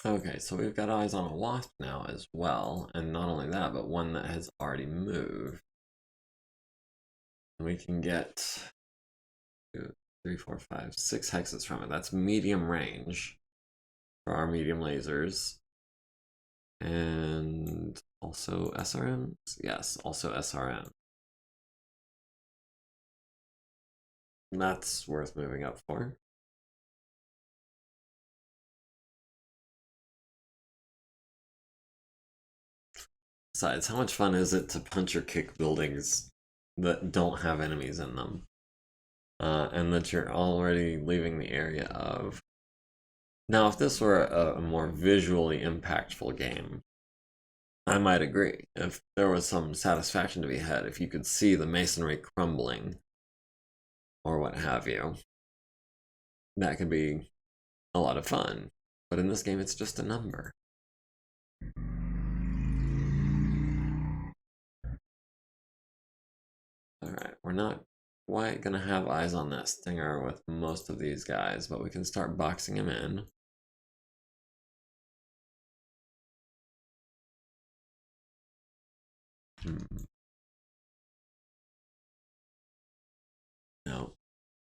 it. Okay, so we've got eyes on a wasp now as well, and not only that, but one that has already moved. We can get 2, 3, 4, 5, 6 hexes from it. That's medium range for our medium lasers. And also SRMs? Yes, also SRM. That's worth moving up for. Besides, how much fun is it to punch or kick buildings that don't have enemies in them? And that you're already leaving the area of. Now, if this were a more visually impactful game, I might agree. If there was some satisfaction to be had, if you could see the masonry crumbling, or what have you. That could be a lot of fun. But in this game, it's just a number. Alright, we're not quite gonna have eyes on that stinger with most of these guys, but we can start boxing him in. No,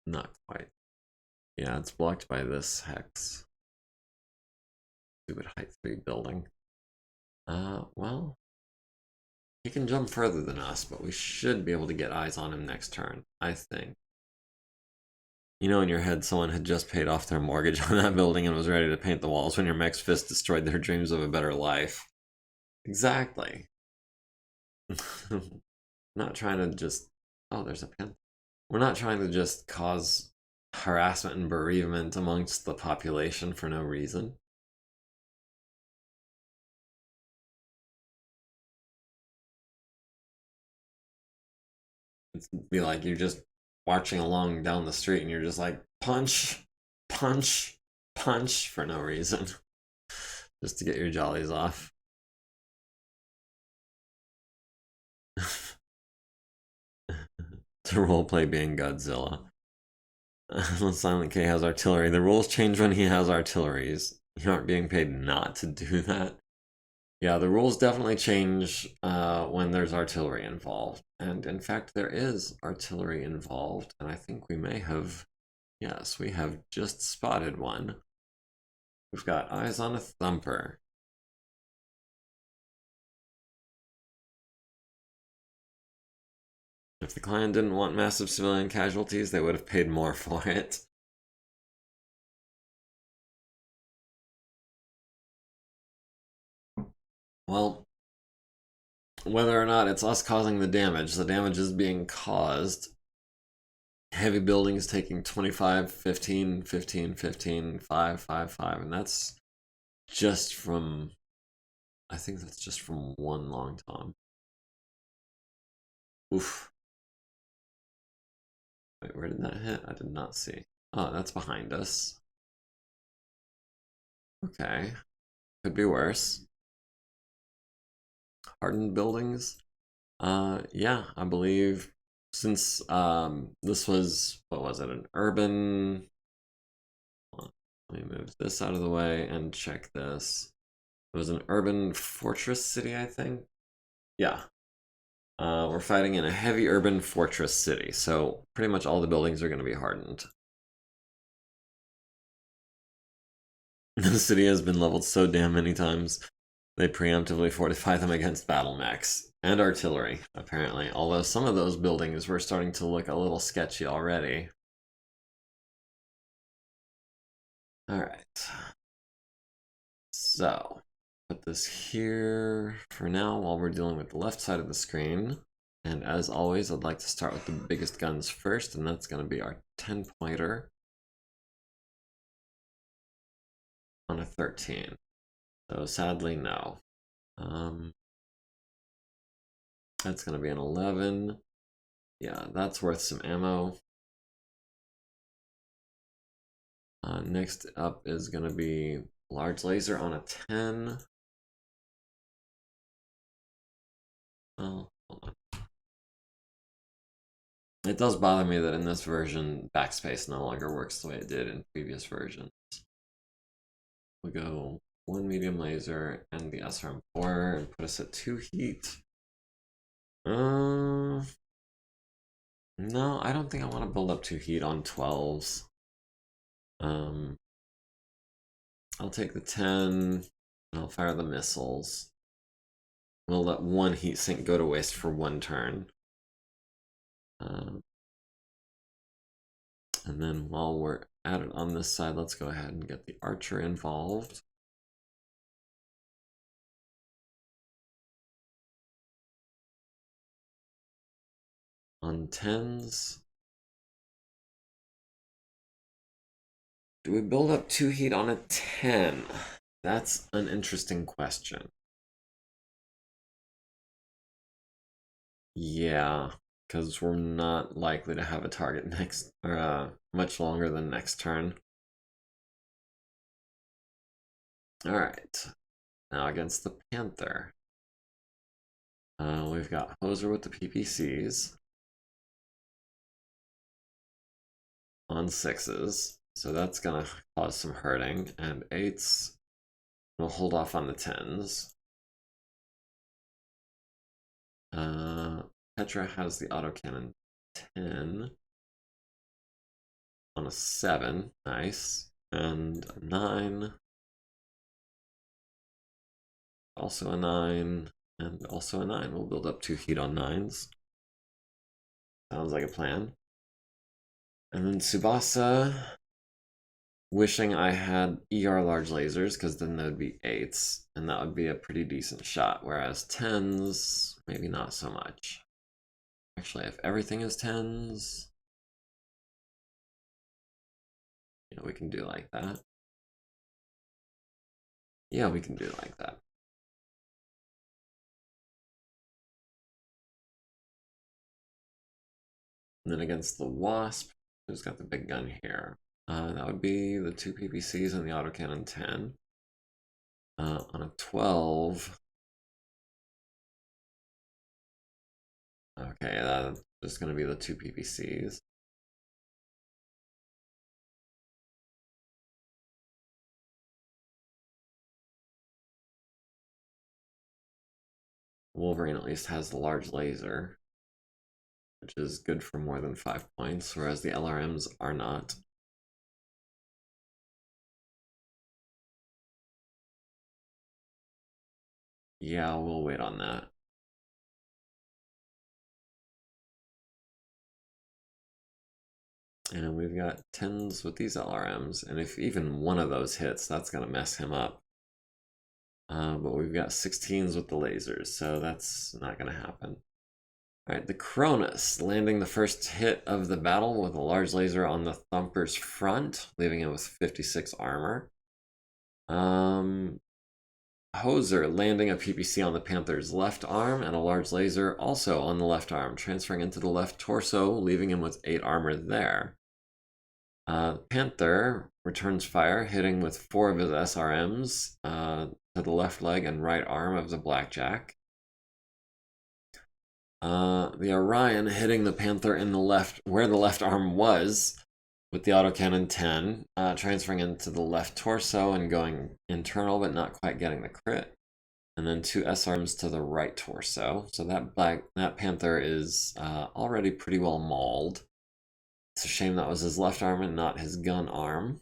not quite. Yeah, it's blocked by this hex. Stupid height 3 building. Well, he can jump further than us, but we should be able to get eyes on him next turn, I think. You know, in your head, someone had just paid off their mortgage on that building and was ready to paint the walls when your mech's fist destroyed their dreams of a better life. Exactly. Not trying to just... Oh, there's a pin. We're not trying to just cause harassment and bereavement amongst the population for no reason. It'd be like you're just marching along down the street and you're just like, punch, punch, punch for no reason. Just to get your jollies off. To roleplay being Godzilla. Silent K has artillery. The rules change when he has artilleries. You aren't being paid not to do that. Yeah, the rules definitely change when there's artillery involved. And in fact, there is artillery involved. And I think we may have... Yes, we have just spotted one. We've got eyes on a thumper. If the client didn't want massive civilian casualties, they would have paid more for it. Well, whether or not it's us causing the damage is being caused. Heavy buildings taking 25, 15, 15, 15, 5, 5, 5, and that's just from... I think that's just from one long tom. Oof. Wait, where did that hit? I did not see. Oh, that's behind us. Okay. Could be worse. Hardened buildings? Yeah, I believe since this was, what was it, an urban... Let me move this out of the way and check this. It was an urban fortress city, I think? Yeah. We're fighting in a heavy urban fortress city, so pretty much all the buildings are going to be hardened. The city has been leveled so damn many times, they preemptively fortify them against battle mechs. And artillery, apparently. Although some of those buildings were starting to look a little sketchy already. Alright. So, put this here for now while we're dealing with the left side of the screen. And as always, I'd like to start with the biggest guns first, and that's going to be our 10-pointer on a 13. So sadly, no. That's going to be an 11. Yeah, that's worth some ammo. Next up is going to be large laser on a 10. Oh, hold on. It does bother me that in this version, backspace no longer works the way it did in previous versions. We'll go 1 medium laser and the SRM4 and put us at 2 heat. No, I don't think I want to build up 2 heat on 12s. I'll take the 10 and I'll fire the missiles. We'll let 1 heat sink go to waste for 1 turn. And then while we're at it on this side, let's go ahead and get the archer involved. On 10s. Do we build up 2 heat on a 10? That's an interesting question. Yeah. because we're not likely to have a target next, or much longer than next turn. Alright, now against the Panther. We've got Hoser with the PPCs on 6s, so that's gonna cause some hurting, and 8s. We'll hold off on the 10s. Petra has the autocannon 10 on a 7, nice, and a 9, also a 9, and also a 9. We'll build up 2 heat on 9s. Sounds like a plan. And then Tsubasa, wishing I had ER large lasers, because then that would be 8s, and that would be a pretty decent shot, whereas 10s, maybe not so much. Actually, if everything is 10s, yeah, we can do like that. Yeah, we can do like that. And then against the Wasp, who's got the big gun here? That would be the 2 PPCs and the autocannon 10. On a 12. Okay, that's just going to be the 2 PPCs. Wolverine at least has the large laser, which is good for more than 5 points, whereas the LRMs are not. Yeah, we'll wait on that. And we've got 10s with these LRMs, and if even one of those hits, that's going to mess him up. But we've got 16s with the lasers, so that's not going to happen. Alright, the Cronus, landing the first hit of the battle with a large laser on the Thumper's front, leaving it with 56 armor. Hoser, landing a PPC on the Panther's left arm and a large laser also on the left arm, transferring into the left torso, leaving him with 8 armor there. Panther returns fire, hitting with 4 of his SRMs to the left leg and right arm of the Blackjack. The Orion hitting the Panther in the left, where the left arm was, with the autocannon 10, transferring into the left torso and going internal, but not quite getting the crit. And then 2 SRMs to the right torso. So that Panther is already pretty well mauled. It's a shame that was his left arm and not his gun arm.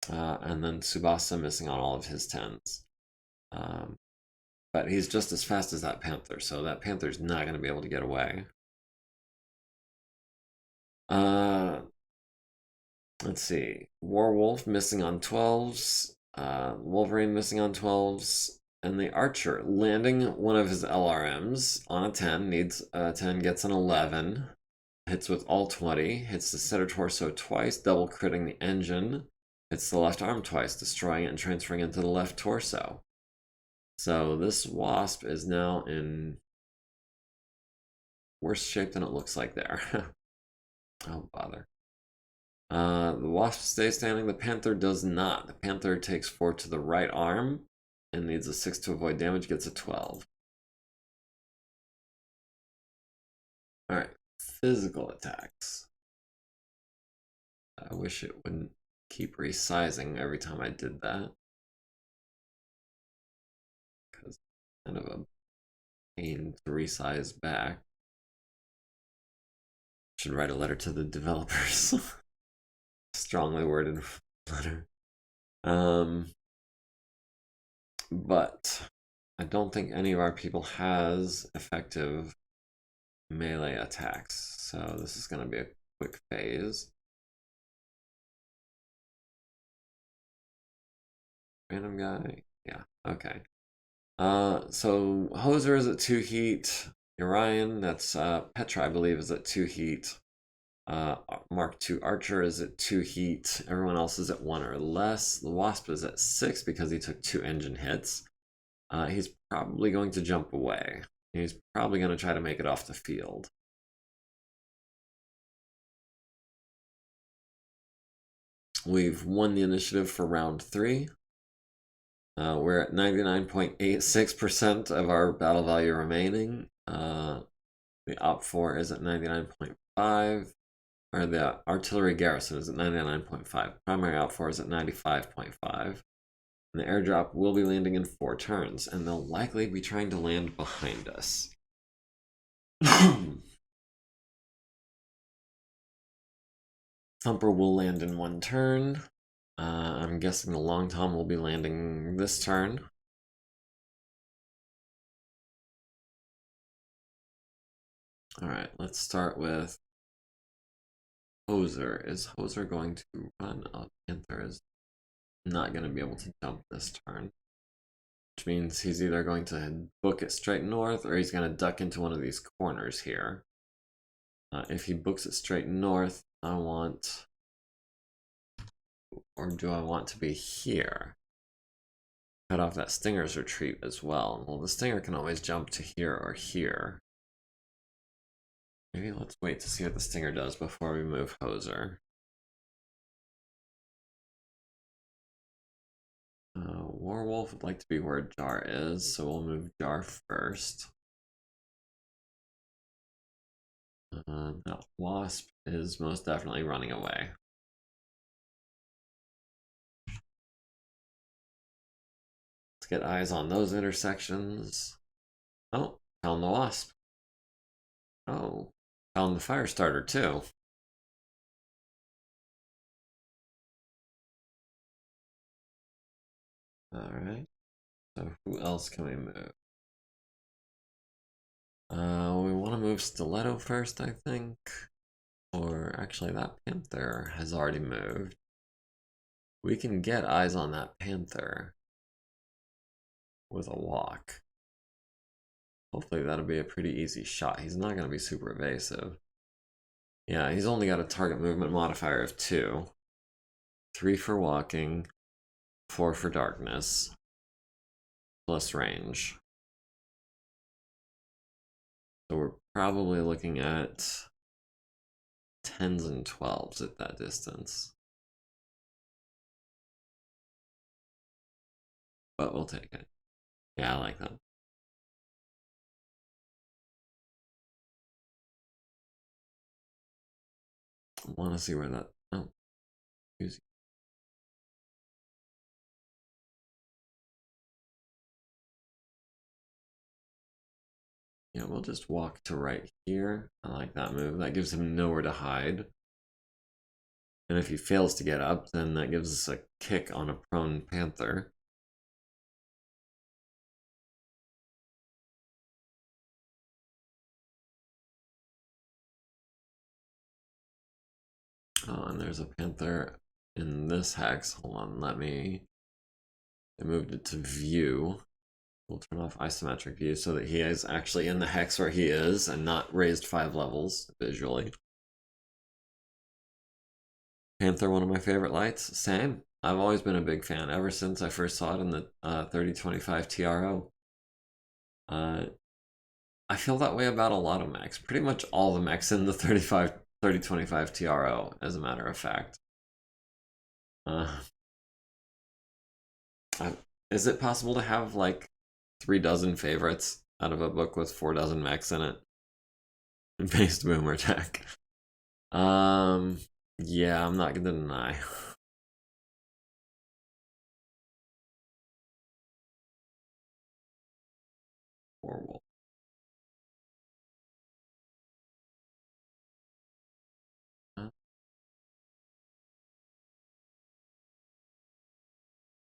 And then Tsubasa missing on all of his 10s. But he's just as fast as that Panther, so that Panther's not going to be able to get away. Let's see. Warwolf missing on 12s. Wolverine missing on 12s. And the Archer landing one of his LRMs on a 10. Needs a 10, gets an 11. Hits with all 20. Hits the center torso twice, double critting the engine. Hits the left arm twice, destroying it and transferring into the left torso. So this Wasp is now in worse shape than it looks like there. Oh, bother. The Wasp stays standing. The Panther does not. The Panther takes 4 to the right arm and needs a 6 to avoid damage, gets a 12. Alright, physical attacks. I wish it wouldn't keep resizing every time I did that. Because kind of a pain to resize back. Should write a letter to the developers. Strongly worded letter. But I don't think any of our people has effective melee attacks, so this is going to be a quick phase. Random guy, yeah, okay. So Hoser is at 2 heat. Orion, that's Petra, I believe, is at 2 heat. Mark II Archer is at 2 heat. Everyone else is at 1 or less. The Wasp is at 6 because he took 2 engine hits. He's probably going to jump away. He's probably going to try to make it off the field. We've won the initiative for round 3. We're at 99.86% of our battle value remaining. The Op 4 is at 99.5, or the artillery garrison is at 99.5. Primary Op 4 is at 95.5. And the airdrop will be landing in 4 turns, and they'll likely be trying to land behind us. Thumper will land in 1 turn. I'm guessing the Long Tom will be landing this turn. Alright, let's start with Hoser. Is Hoser going to run up? Panther is not going to be able to jump this turn, which means he's either going to book it straight north or he's going to duck into one of these corners here. If he books it straight north, I want... Or do I want to be here? Cut off that Stinger's retreat as well. Well, the Stinger can always jump to here or here. Maybe let's wait to see what the Stinger does before we move Hoser. Warwolf would like to be where Jar is, so we'll move Jar first. That Wasp is most definitely running away. Let's get eyes on those intersections. Oh, found the Wasp. Oh, found the fire starter too. Alright, so who else can we move? We want to move Stiletto first, I think. Or actually, that Panther has already moved. We can get eyes on that Panther with a walk. Hopefully that'll be a pretty easy shot. He's not going to be super evasive. Yeah, he's only got a target movement modifier of 2. 3 for walking, 4 for darkness, plus range. So we're probably looking at 10s and 12s at that distance. But we'll take it. Yeah, I like that. I want to see where that... Oh. Easy. Yeah, we'll just walk to right here. I like that move. That gives him nowhere to hide. And if he fails to get up, then that gives us a kick on a prone Panther. Oh, and there's a Panther in this hex. Hold on, I moved it to view. We'll turn off isometric view so that he is actually in the hex where he is and not raised 5 levels visually. Panther, one of my favorite lights. Same. I've always been a big fan ever since I first saw it in the 3025 TRO. I feel that way about a lot of mechs. Pretty much all the mechs in the 3025 TRO, as a matter of fact. Is it possible to have like 3 dozen favorites out of a book with 4 dozen mechs in it? Based boomer tech. Yeah, I'm not gonna deny. Horrible.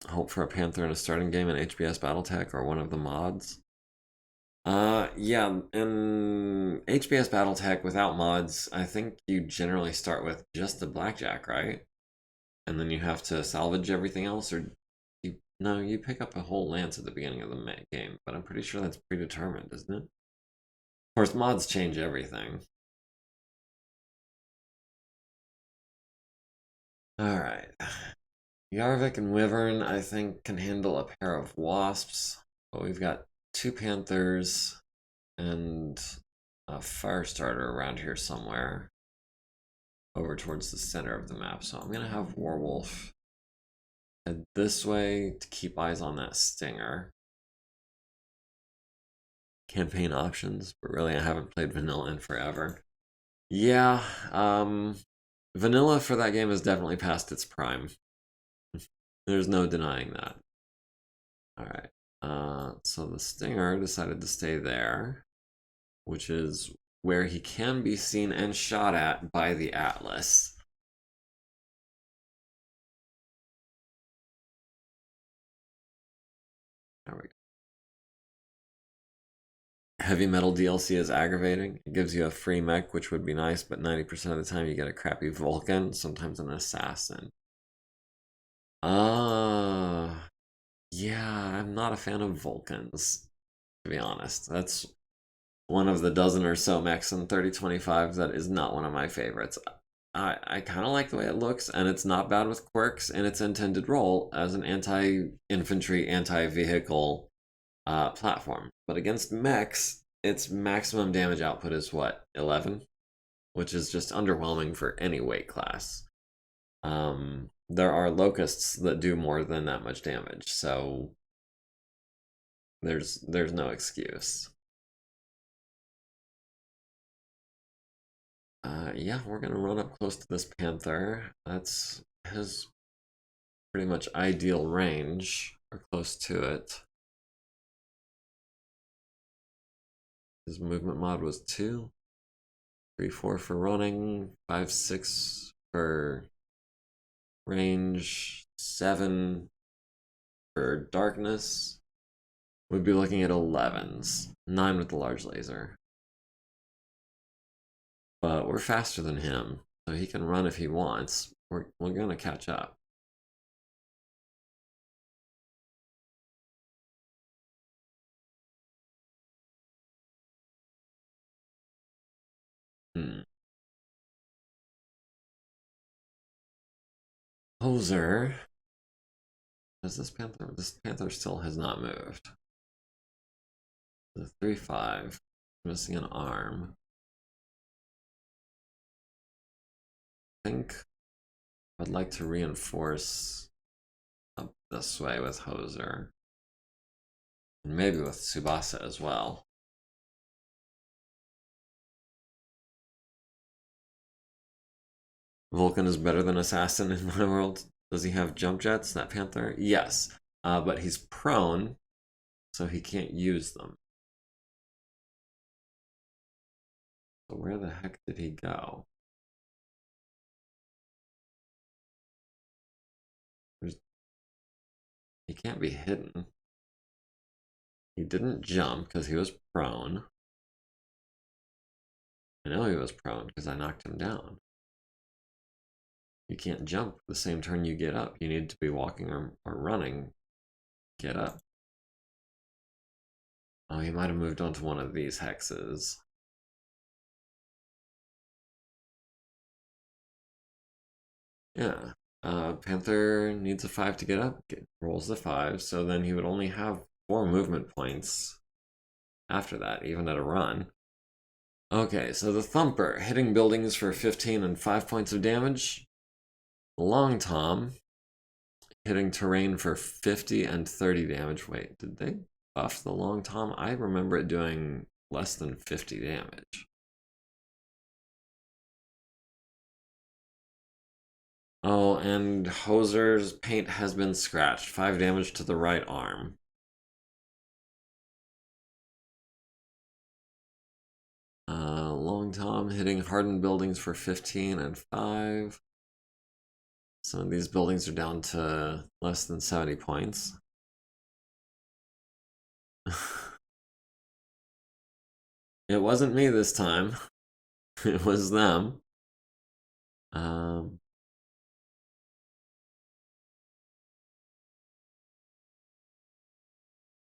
Hope for a Panther in a starting game in HBS Battletech or one of the mods. Yeah, in HBS Battletech without mods, I think you generally start with just the Blackjack, right? And then you have to salvage everything else, or no, you pick up a whole lance at the beginning of the game, but I'm pretty sure that's predetermined, isn't it? Of course, mods change everything. Alright. Yarvik and Wyvern, I think, can handle a pair of Wasps, but we've got 2 Panthers and a Firestarter around here somewhere. over towards the center of the map. So I'm gonna have Warwolf head this way to keep eyes on that stinger. Campaign options, but really I haven't played vanilla in forever. Yeah, vanilla for that game is definitely past its prime. There's no denying that. Alright, so the stinger decided to stay there, which is where he can be seen and shot at by the Atlas. There we go. Heavy metal DLC is aggravating. It gives you a free mech, which would be nice, but 90% of the time you get a crappy Vulcan, sometimes an assassin. Yeah, I'm not a fan of Vulcans, to be honest. That's one of the dozen or so mechs in 3025 that is not one of my favorites. I kind of like the way it looks, and it's not bad with quirks in its intended role as an anti-infantry, anti-vehicle platform. But against mechs, its maximum damage output is what, 11? Which is just underwhelming for any weight class. There are locusts that do more than that much damage, so there's no excuse. Yeah, we're gonna run up close to this panther. That's his pretty much ideal range, or close to it. His movement mod was 2, 3, 4 for running, 5, 6 for range, 7 for darkness. We'd be looking at 11s, 9 with the large laser. But we're faster than him, so he can run if he wants. We're gonna catch up. Hoser. Does this panther? This panther still has not moved. The 3-5, missing an arm. I think I'd like to reinforce up this way with Hoser. And maybe with Tsubasa as well. Vulcan is better than Assassin in my world. Does he have jump jets, that panther? Yes, but he's prone, so he can't use them. So where the heck did he go? He can't be hidden. He didn't jump because he was prone. I know he was prone because I knocked him down. You can't jump the same turn you get up. You need to be walking or running. Get up. Oh, he might have moved on to one of these hexes. Yeah. Panther needs a 5 to get up. Rolls the 5, so then he would only have 4 movement points after that, even at a run. Okay, so the Thumper, hitting buildings for 15 and 5 points of damage. Long Tom, hitting terrain for 50 and 30 damage. Wait, did they buff the Long Tom? I remember it doing less than 50 damage. Oh, and Hoser's paint has been scratched. 5 damage to the right arm. Long Tom hitting hardened buildings for 15 and 5. Some of these buildings are down to less than 70 points. It wasn't me this time. It was them.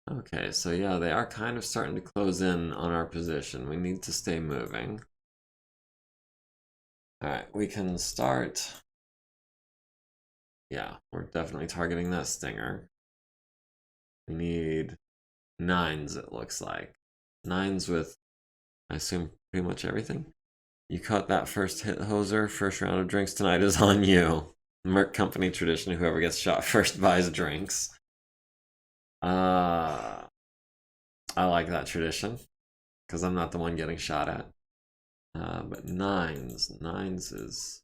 Okay, so yeah, they are kind of starting to close in on our position. We need to stay moving. Alright, we can start. Yeah, we're definitely targeting that stinger. We need 9s, it looks like. 9s with, I assume, pretty much everything. You caught that first hit, Hoser. First round of drinks tonight is on you. Merc Company tradition, whoever gets shot first buys drinks. I like that tradition, because I'm not the one getting shot at. But nines is...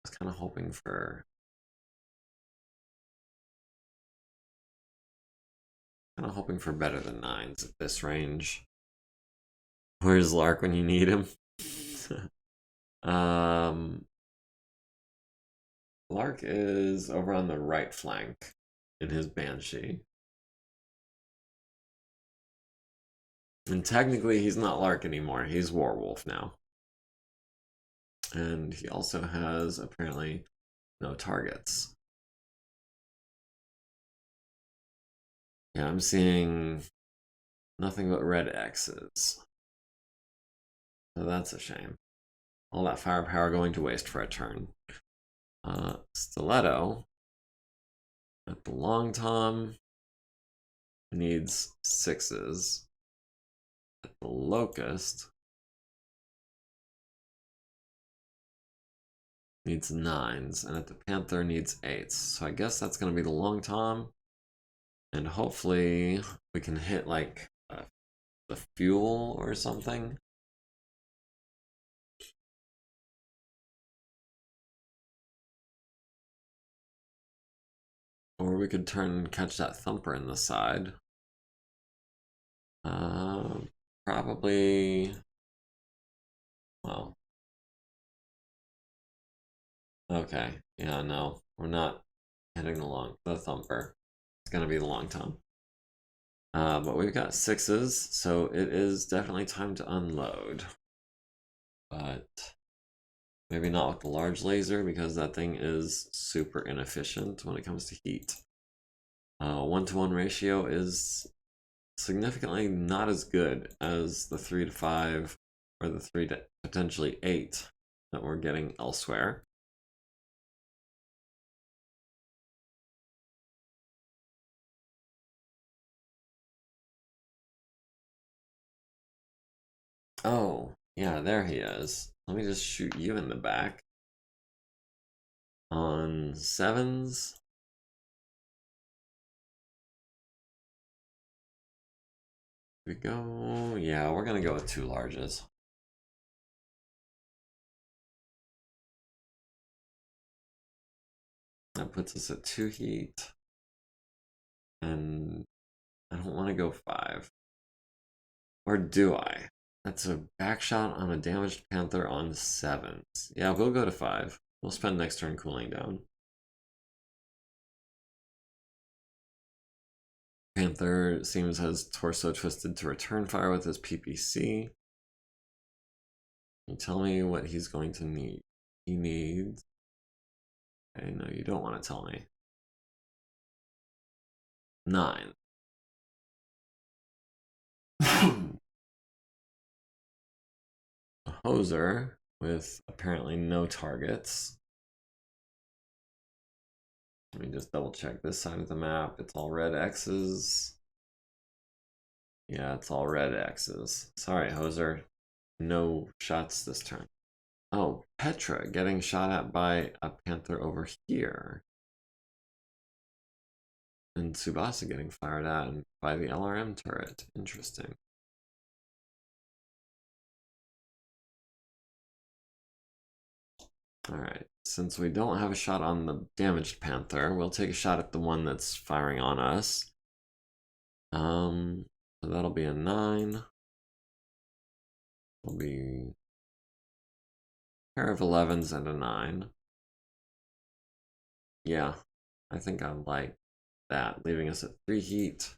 I was kind of hoping for... better than nines at this range. Where's Lark when you need him? Lark is over on the right flank in his Banshee. And technically he's not Lark anymore, he's Warwolf now. And he also has apparently no targets. Yeah, I'm seeing nothing but red X's. So that's a shame. All that firepower going to waste for a turn. Stiletto at the Long Tom needs 6s. At the Locust needs 9s, and at the Panther needs 8s. So I guess that's going to be the Long Tom, and hopefully we can hit like the fuel or something. Or we could turn and catch that Thumper in the side. Probably... Well... Okay, yeah, no. We're not hitting the Thumper. It's gonna be the Long Tom. But we've got 6s, so it is definitely time to unload. But... maybe not with the large laser, because that thing is super inefficient when it comes to heat. 1-to-1 ratio is significantly not as good as the 3-to-5 or the 3 to potentially 8 that we're getting elsewhere. Oh, yeah, there he is. Let me just shoot you in the back. On 7s. We go, yeah, we're gonna go with 2 larges. That puts us at 2 heat. And I don't want to go 5. Or do I? That's a back shot on a damaged Panther on 7s. Yeah, we'll go to 5. We'll spend next turn cooling down. Panther seems has torso twisted to return fire with his PPC. You tell me what he's going to need. He needs... Okay, no, you don't want to tell me. 9. A Hoser with apparently no targets. Let me just double check this side of the map. It's all red X's. Yeah, it's all red X's. Sorry, Hoser. No shots this turn. Oh, Petra getting shot at by a Panther over here. And Tsubasa getting fired at by the LRM turret. Interesting. Alright, since we don't have a shot on the damaged Panther, we'll take a shot at the one that's firing on us. So that'll be a 9. It'll be a pair of 11s and a 9. Yeah, I think I like that, leaving us at 3 heat.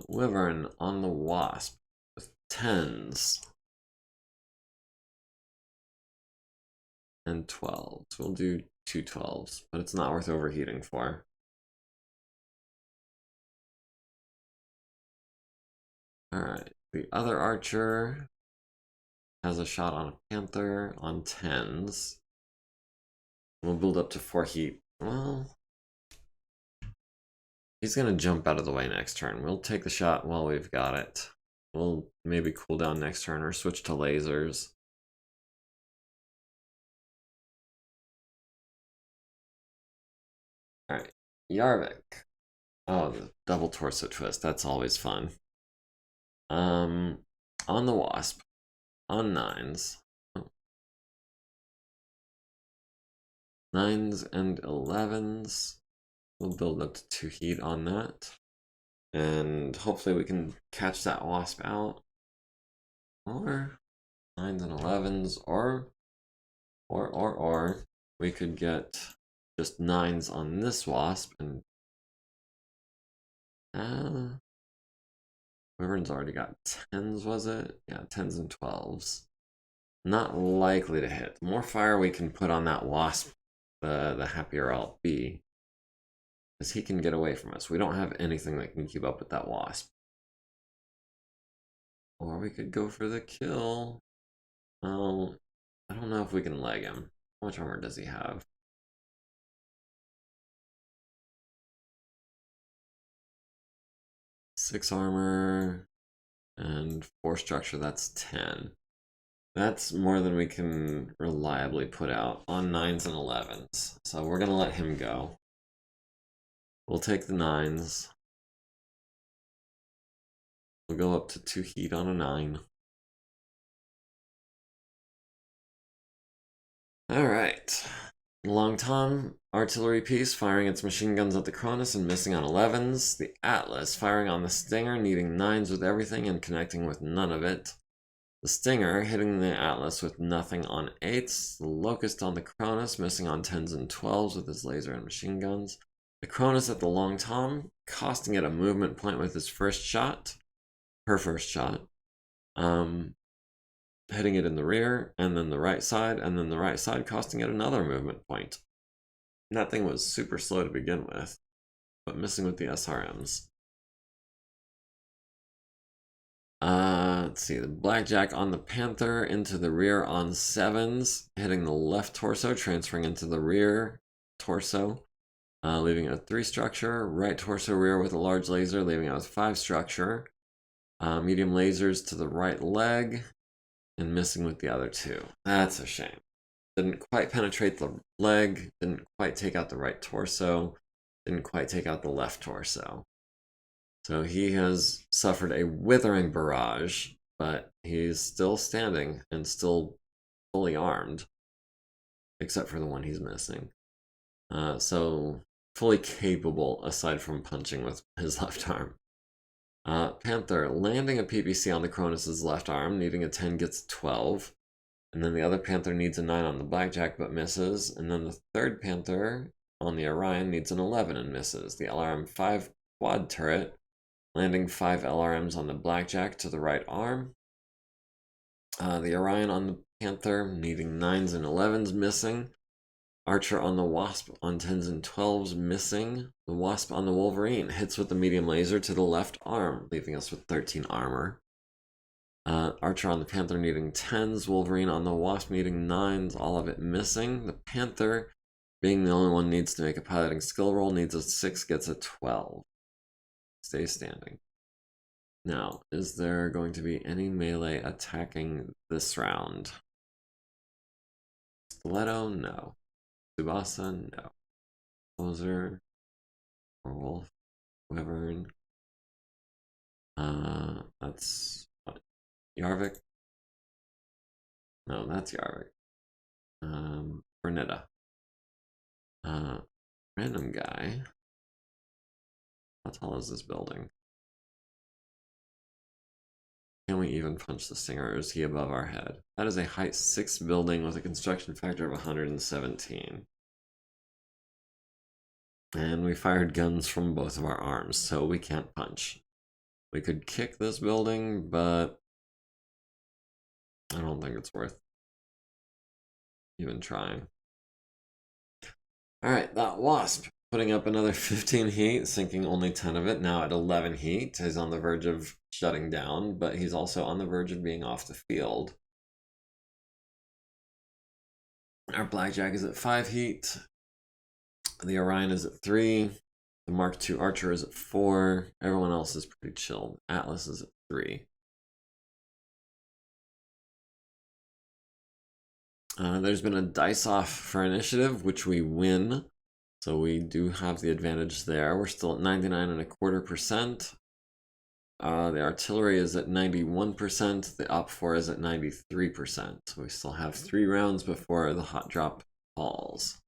Wyvern on the Wasp with 10s and 12s. We'll do 2 12s, but it's not worth overheating for. Alright, the other archer has a shot on a Panther on 10s. We'll build up to 4 heat. Well, He's gonna jump out of the way next turn. We'll take the shot while we've got it. We'll maybe cool down next turn or switch to lasers. Alright, Yarvik. Oh, the double torso twist. That's always fun. On the Wasp. On 9s. Oh. 9s and 11s. We'll build up to 2 heat on that. And hopefully we can catch that Wasp out. Or 9s and 11s. Or we could get just 9s on this Wasp and Wyvern's already got 10s, was it? Yeah, 10s and 12s. Not likely to hit. The more fire we can put on that Wasp, the happier I'll be. Because he can get away from us. We don't have anything that can keep up with that Wasp. Or we could go for the kill. Oh, I don't know if we can leg him. How much armor does he have? 6 armor and 4 structure, that's 10. That's more than we can reliably put out on 9s and 11s. So we're going to let him go. We'll take the 9s. We'll go up to 2 heat on a 9. Alright. Long Tom, artillery piece, firing its machine guns at the Cronus and missing on 11s. The Atlas, firing on the Stinger, needing 9s with everything and connecting with none of it. The Stinger, hitting the Atlas with nothing on 8s. The Locust on the Cronus, missing on 10s and 12s with his laser and machine guns. The Cronus at the Long Tom, costing it a movement point with his first shot. Her first shot. Hitting it in the rear, and then the right side, and then the right side costing it another movement point. That thing was super slow to begin with, but missing with the SRMs. Let's see, the Blackjack on the Panther into the rear on 7s, hitting the left torso, transferring into the rear torso, leaving a 3 structure, right torso rear with a large laser, leaving it with 5 structure, medium lasers to the right leg, and missing with the other 2. That's a shame. Didn't quite penetrate the leg, didn't quite take out the right torso, didn't quite take out the left torso. So he has suffered a withering barrage, but he's still standing and still fully armed, except for the one he's missing. So fully capable aside from punching with his left arm. Panther landing a PPC on the Cronus's left arm, needing a 10 gets a 12. And then the other Panther needs a 9 on the Blackjack but misses. And then the third Panther on the Orion needs an 11 and misses. The LRM-5 quad turret landing 5 LRMs on the Blackjack to the right arm. The Orion on the Panther needing 9s and 11s missing. Archer on the Wasp on 10s and 12s missing. The Wasp on the Wolverine hits with the medium laser to the left arm, leaving us with 13 armor. Archer on the Panther needing 10s, Wolverine on the Wasp needing 9s, all of it missing. The Panther, being the only one needs to make a piloting skill roll, needs a 6, gets a 12. Stays standing. Now, is there going to be any melee attacking this round? Stiletto? No. Tsubasa? No. Closer? Or Wolf? Wyvern? That's what? Yarvik? No, that's Yarvik. Bernetta. Random guy. How tall is this building? Can we even punch the Stinger, or is he above our head? That is a height 6 building with a construction factor of 117. And we fired guns from both of our arms, so we can't punch. We could kick this building, but I don't think it's worth even trying. Alright, that Wasp putting up another 15 heat, sinking only 10 of it, now at 11 heat. He's on the verge of shutting down, but he's also on the verge of being off the field. Our Blackjack is at 5 heat. The Orion is at 3. The Mark II Archer is at 4. Everyone else is pretty chilled. Atlas is at 3. There's been a dice off for initiative, which we win. So we do have the advantage there. We're still at 99.25%. The artillery is at 91%. The op4 is at 93%. So we still have 3 rounds before the hot drop falls.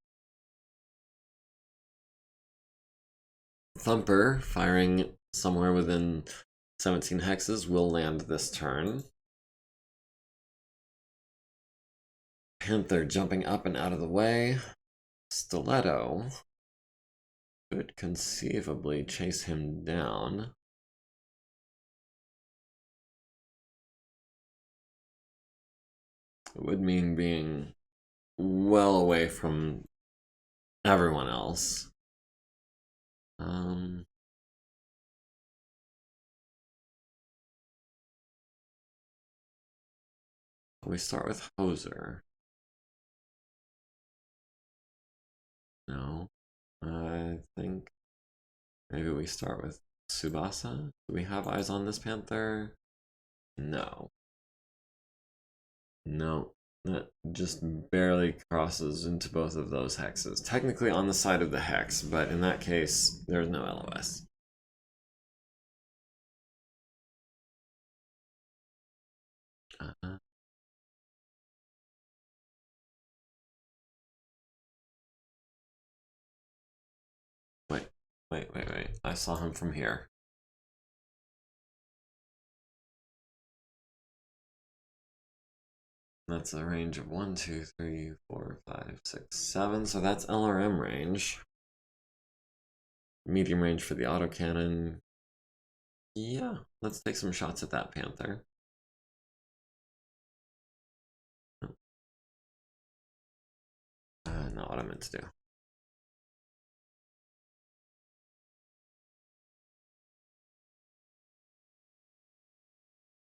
Thumper, firing somewhere within 17 hexes, will land this turn. Panther jumping up and out of the way. Stiletto could conceivably chase him down. It would mean being well away from everyone else. We start with Hoser. No, I think maybe we start with Tsubasa. Do we have eyes on this Panther? No. No, that just barely crosses into both of those hexes. Technically on the side of the hex, but in that case, there's no LOS. Wait. I saw him from here. That's a range of 1, 2, 3, 4, 5, 6, 7. So that's LRM range. Medium range for the autocannon. Yeah, let's take some shots at that Panther. Not what I meant to do.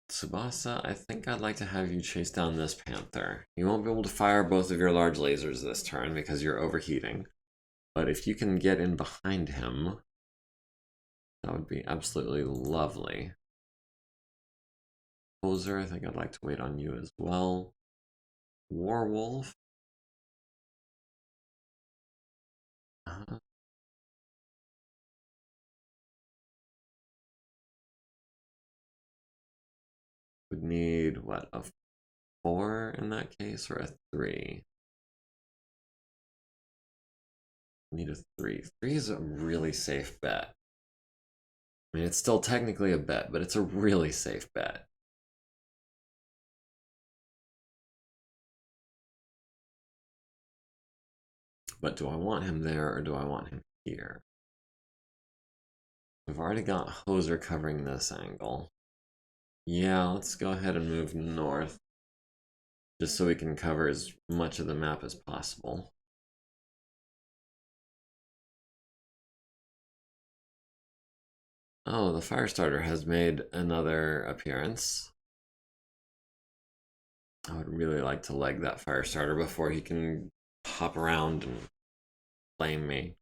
Tsubasa, I think I'd like to have you chase down this Panther. You won't be able to fire both of your large lasers this turn because you're overheating. But if you can get in behind him, that would be absolutely lovely. Hoser, I think I'd like to wait on you as well. Warwolf. Would need, what, a 4 in that case, or a 3? Need a 3. 3 is a really safe bet. I mean, it's still technically a bet, but it's a really safe bet. But do I want him there, or do I want him here? We've already got Hoser covering this angle. Yeah, let's go ahead and move north, just so we can cover as much of the map as possible. Oh, the Firestarter has made another appearance. I would really like to leg that Firestarter before he can hop around and flame me.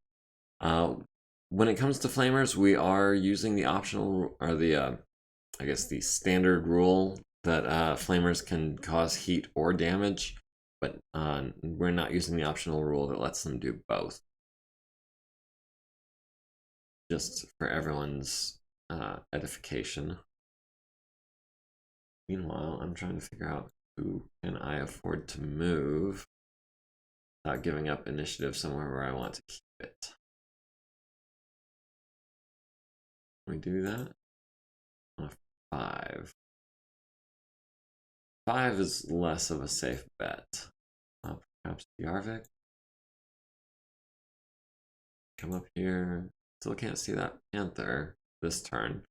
When it comes to flamers, we are using the optional, or the, I guess the standard rule that flamers can cause heat or damage, but we're not using the optional rule that lets them do both. Just for everyone's edification. Meanwhile, I'm trying to figure out who can I afford to move without giving up initiative somewhere where I want to keep it. Can we do that? On a 5. 5 is less of a safe bet. Perhaps Yarvik. Come up here. Still can't see that Panther this turn.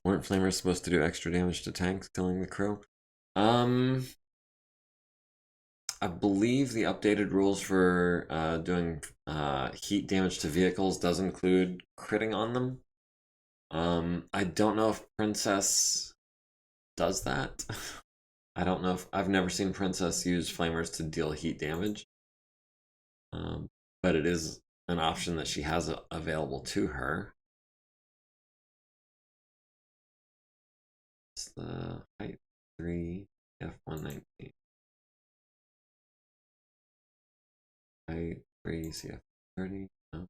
Weren't flamers supposed to do extra damage to tanks, killing the crew? I believe the updated rules for doing heat damage to vehicles does include critting on them. I don't know if Princess does that. I don't know if I've never seen Princess use flamers to deal heat damage, but it is an option that she has available to her. It's the height 3 F119. Height 3 CF30. No.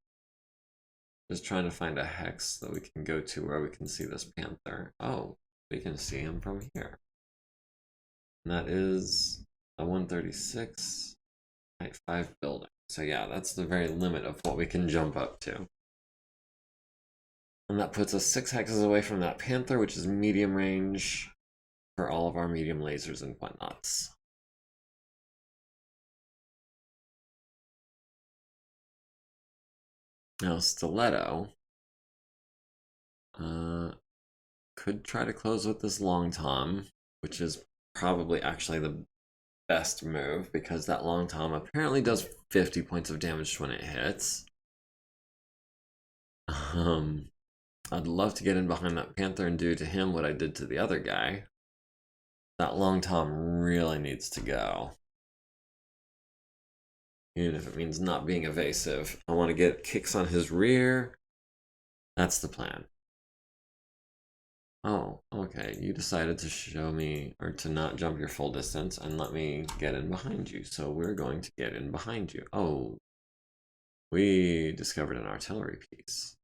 Just trying to find a hex that we can go to where we can see this panther. Oh, we can see him from here. And that is a 136 height 5 building. So yeah, that's the very limit of what we can jump up to. And that puts us 6 hexes away from that panther, which is medium range for all of our medium lasers and whatnots. Now Stiletto could try to close with this Long Tom, which is probably actually the best move because that Long Tom apparently does 50 points of damage when it hits. I'd love to get in behind that panther and do to him what I did to the other guy. That Long Tom really needs to go. Even if it means not being evasive. I want to get kicks on his rear. That's the plan. Oh, okay. You decided to show me, or to not jump your full distance and let me get in behind you. So we're going to get in behind you. Oh, we discovered an artillery piece.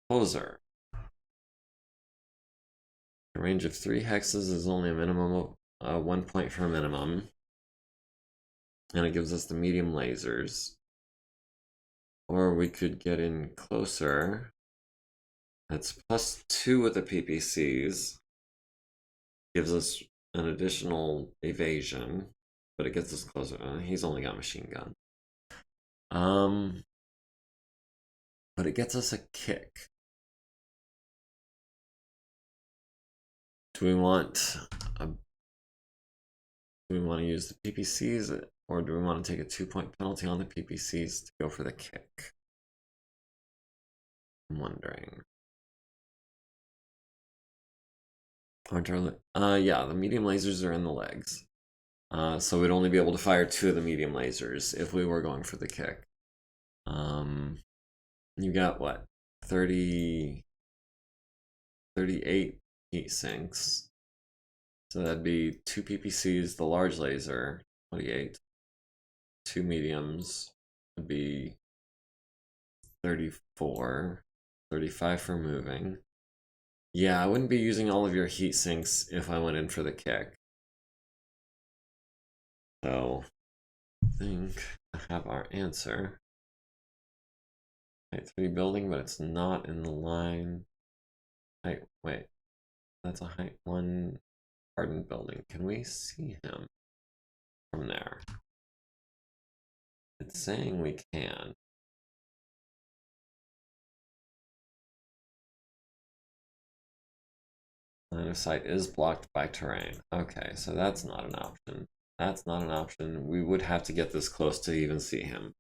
Poser. A range of 3 hexes is only a minimum of 1 point for minimum. And it gives us the medium lasers. Or we could get in closer. That's +2 with the PPCs. Gives us an additional evasion, but it gets us closer. He's only got machine gun. But it gets us a kick. Do we want to use the PPCs, or do we want to take a 2-point penalty on the PPCs to go for the kick? I'm wondering. Yeah, the medium lasers are in the legs. So we'd only be able to fire 2 of the medium lasers if we were going for the kick. You got what? 38 heat sinks. So that'd be 2 PPCs, the large laser, 28. 2 mediums would be 34. 35 for moving. Yeah, I wouldn't be using all of your heat sinks if I went in for the kick. So, I think I have our answer. Height 3 building, but it's not in the line. Wait, that's a height 1 garden building. Can we see him from there? It's saying we can. Line of sight is blocked by terrain. Okay, so that's not an option. That's not an option. We would have to get this close to even see him.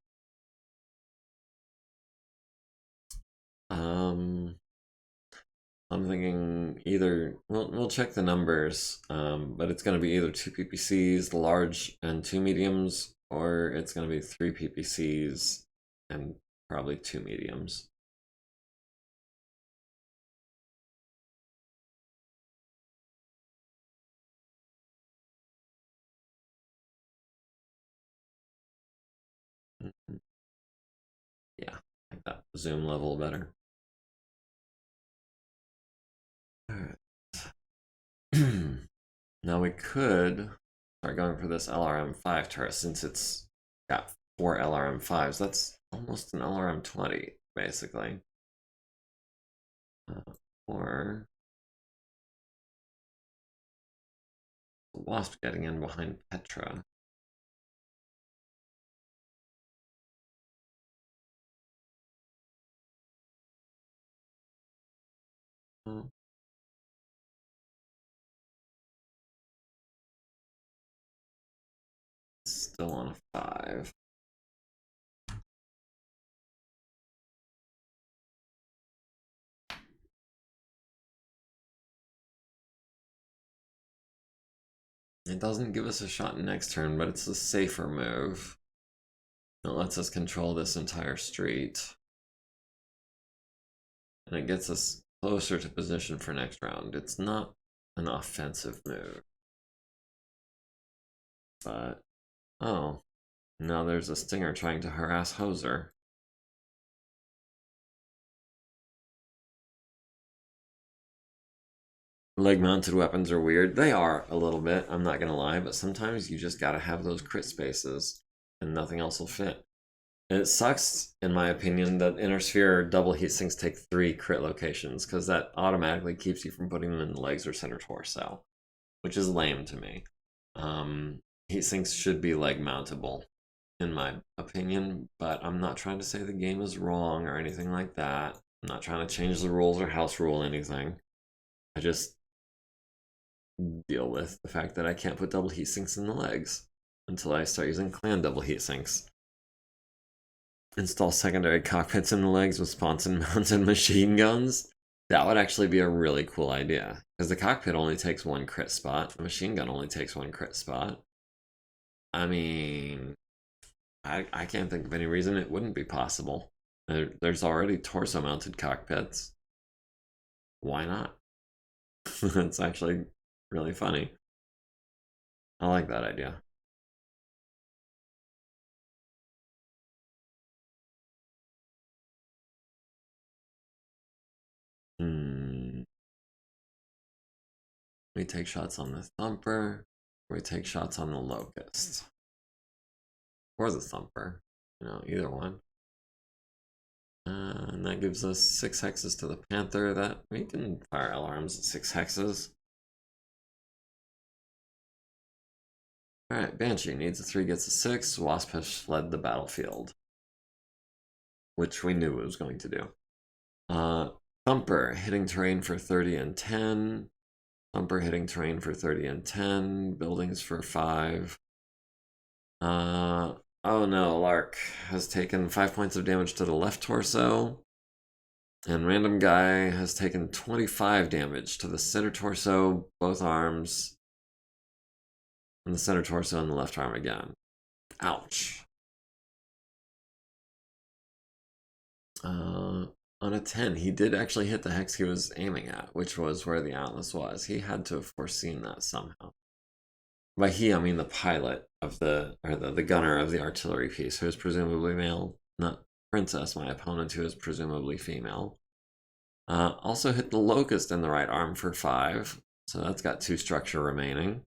I'm thinking either we'll check the numbers, but it's going to be either 2 PPCs, the large, and 2 mediums, or it's going to be 3 PPCs and probably 2 mediums. Yeah, I like that zoom level better. All right. Now we could start going for this LRM5 turret since it's got 4 LRM5s. That's almost an LRM20, basically. Or Wasp getting in behind Petra. Still on a 5. It doesn't give us a shot next turn, but it's a safer move. It lets us control this entire street. And it gets us closer to position for next round. It's not an offensive move. But, oh, now there's a Stinger trying to harass Hoser. Leg-mounted weapons are weird. They are a little bit, I'm not gonna lie, but sometimes you just gotta have those crit spaces and nothing else will fit. And it sucks, in my opinion, that Inner Sphere double heat sinks take 3 crit locations, because that automatically keeps you from putting them in the legs or center torso, which is lame to me. Heat sinks should be leg mountable, in my opinion, but I'm not trying to say the game is wrong or anything like that. I'm not trying to change the rules or house rule anything. I just deal with the fact that I can't put double heat sinks in the legs until I start using clan double heat sinks. Install secondary cockpits in the legs with sponson mounted machine guns. That would actually be a really cool idea, because the cockpit only takes 1 crit spot, the machine gun only takes 1 crit spot. I mean, I can't think of any reason it wouldn't be possible. There's already torso mounted cockpits. Why not? That's actually really funny. I like that idea. We take shots on the Thumper. We take shots on the Locust. Or the Thumper. You know, either one. And that gives us 6 hexes to the Panther. That we can fire alarms at 6 hexes. Alright, Banshee needs a 3, gets a 6. Wasp has fled the battlefield, which we knew it was going to do. Thumper hitting terrain for 30 and 10. Thumper hitting terrain for 30 and 10. Buildings for 5. Oh no, Lark has taken 5 points of damage to the left torso. And Random Guy has taken 25 damage to the center torso, both arms, and the center torso and the left arm again. Ouch. On a 10, he did actually hit the hex he was aiming at, which was where the Atlas was. He had to have foreseen that somehow. By he, I mean the pilot of the gunner of the artillery piece, who is presumably male, not Princess, my opponent, who is presumably female. Also hit the Locust in the right arm for 5, so that's got 2 structure remaining.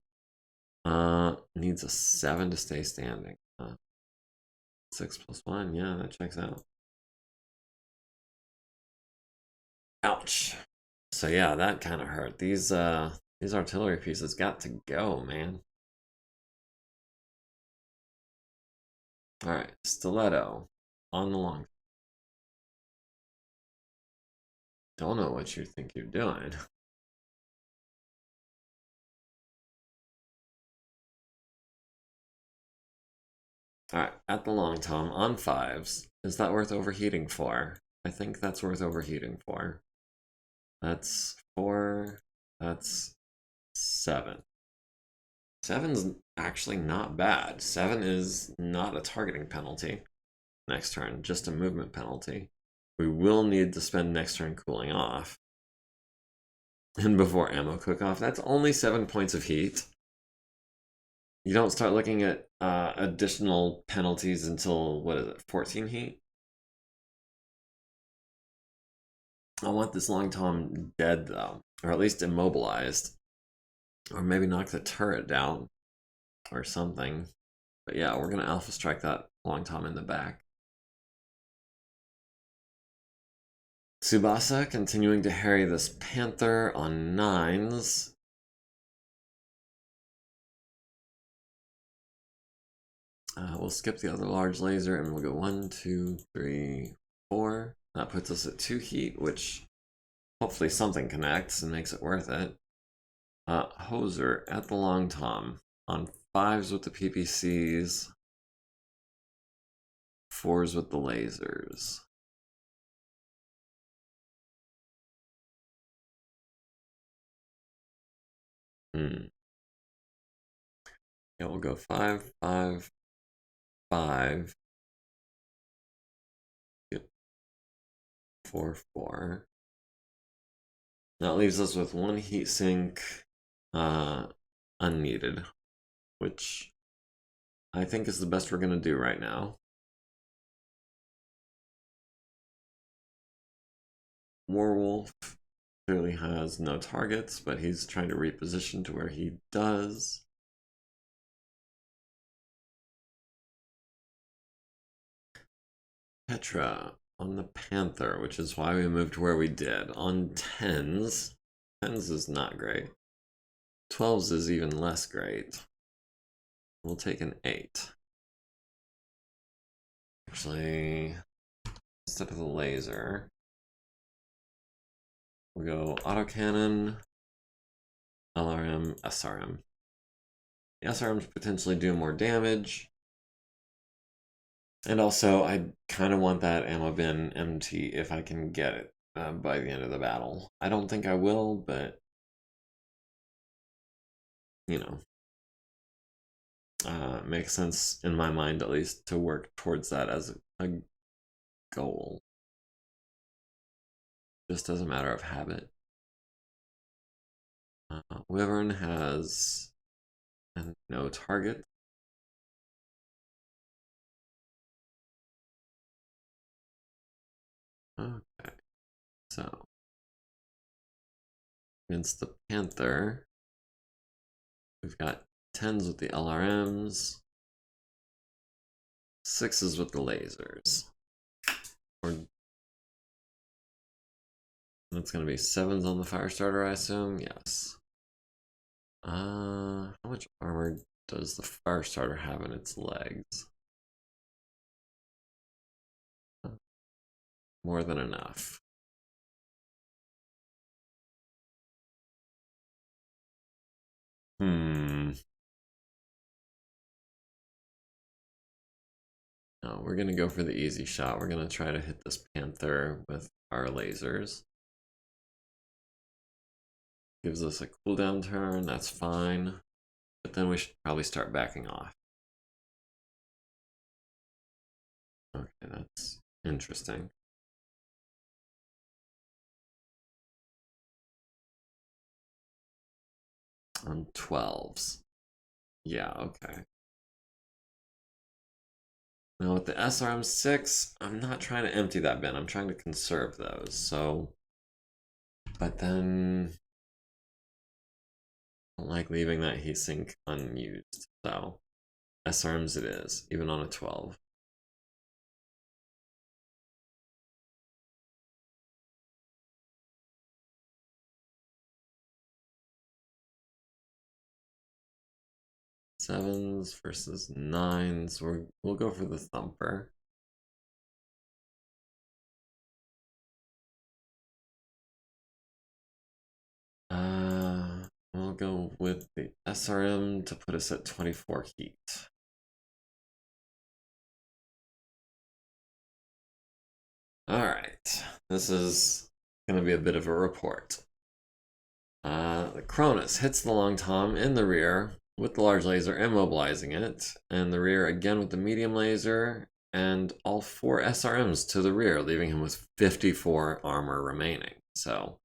Needs a 7 to stay standing. 6 plus 1, yeah, that checks out. Ouch. So yeah, that kind of hurt. These artillery pieces got to go, man. Alright, Stiletto on the long. Don't know what you think you're doing. Alright, at the long tom on 5s. Is that worth overheating for? I think that's worth overheating for. That's 4. That's 7. 7's actually not bad. 7 is not a targeting penalty next turn, just a movement penalty. We will need to spend next turn cooling off. And before ammo cook off, that's only 7 points of heat. You don't start looking at additional penalties until, what is it, 14 heat? I want this long tom dead though, or at least immobilized. Or maybe knock the turret down or something. But yeah, we're gonna alpha strike that long tom in the back. Tsubasa continuing to harry this Panther on 9s. We'll skip the other large laser and we'll go 1, 2, 3, 4. That puts us at 2 heat, which hopefully something connects and makes it worth it. Hoser at the long tom on 5s with the PPCs, 4s with the lasers. Yeah, we'll go 5, 5, 5. Yep. 4, 4. That leaves us with one heatsink unneeded, which I think is the best we're gonna do right now. Warwolf clearly has no targets, but he's trying to reposition to where he does. Petra on the Panther, which is why we moved where we did. On 10s, 10s is not great. 12s is even less great. We'll take an 8. Actually, instead of the laser, we'll go autocannon, LRM, SRM. The SRMs potentially do more damage. And also, I kind of want that ammo bin empty if I can get it by the end of the battle. I don't think I will, but, you know, makes sense in my mind, at least, to work towards that as a goal. Just as a matter of habit. Wyvern has no target. Okay, so against the Panther, we've got 10s with the LRMs, 6s with the lasers. Or that's going to be 7s on the Firestarter, I assume. Yes. How much armor does the Firestarter have in its legs? More than enough. No, we're gonna go for the easy shot. We're gonna try to hit this Panther with our lasers. Gives us a cooldown turn, that's fine. But then we should probably start backing off. Okay, that's interesting. On 12s. Yeah, okay. Now with the SRM6, I'm not trying to empty that bin. I'm trying to conserve those. So, but then I don't like leaving that heatsink unused. So SRMs it is, even on a 12. Sevens versus 9s. We'll go for the thumper. We'll go with the SRM to put us at 24 heat. Alright, this is going to be a bit of a report. The Cronus hits the Long Tom in the rear with the large laser, immobilizing it, and the rear again with the medium laser, and all 4 SRMs to the rear, leaving him with 54 armor remaining. So,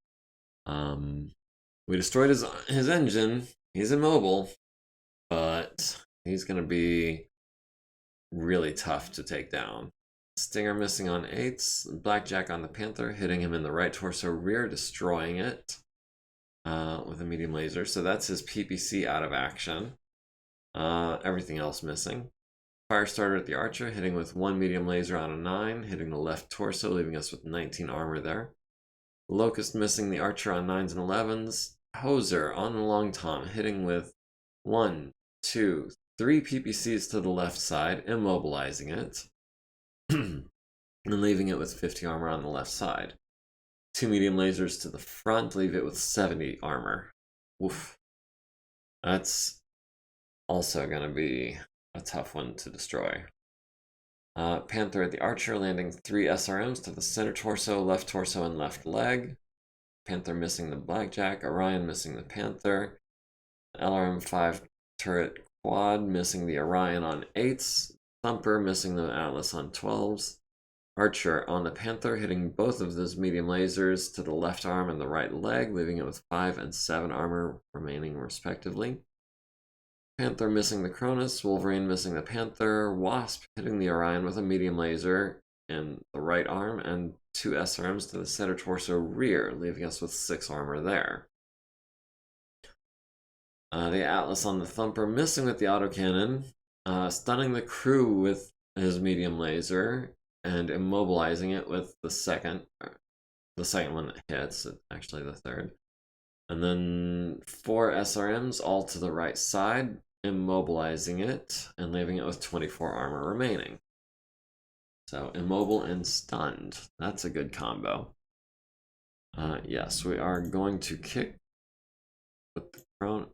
we destroyed his engine. He's immobile, but he's going to be really tough to take down. Stinger missing on 8s, Blackjack on the Panther, hitting him in the right torso rear, destroying it with a medium laser. So that's his PPC out of action. Everything else missing. Firestarter at the Archer, hitting with 1 medium laser on a 9, hitting the left torso, leaving us with 19 armor there. Locust missing the Archer on 9s and 11s. Hoser on the Long Tom, hitting with 1, 2, 3 PPCs to the left side, immobilizing it. And leaving it with 50 armor on the left side. 2 medium lasers to the front, leave it with 70 armor. Oof. That's also going to be a tough one to destroy. Panther at the Archer, landing 3 SRMs to the center torso, and left leg. Panther missing the Blackjack, Orion missing the Panther. LRM5 turret quad missing the Orion on 8s, Thumper missing the Atlas on 12s, Archer on the Panther hitting both of those medium lasers to the left arm and the right leg, leaving it with 5 and 7 armor remaining respectively. Panther missing the Cronus, Wolverine missing the Panther, Wasp hitting the Orion with a medium laser in the right arm, and 2 SRMs to the center torso rear, leaving us with 6 armor there. The Atlas on the Thumper missing with the autocannon, stunning the crew with his medium laser, and immobilizing it with the second one that hits, actually the third. And then 4 SRMs all to the right side, immobilizing it and leaving it with 24 armor remaining. So immobile and stunned. That's a good combo. Yes, we are going to kick with the prone.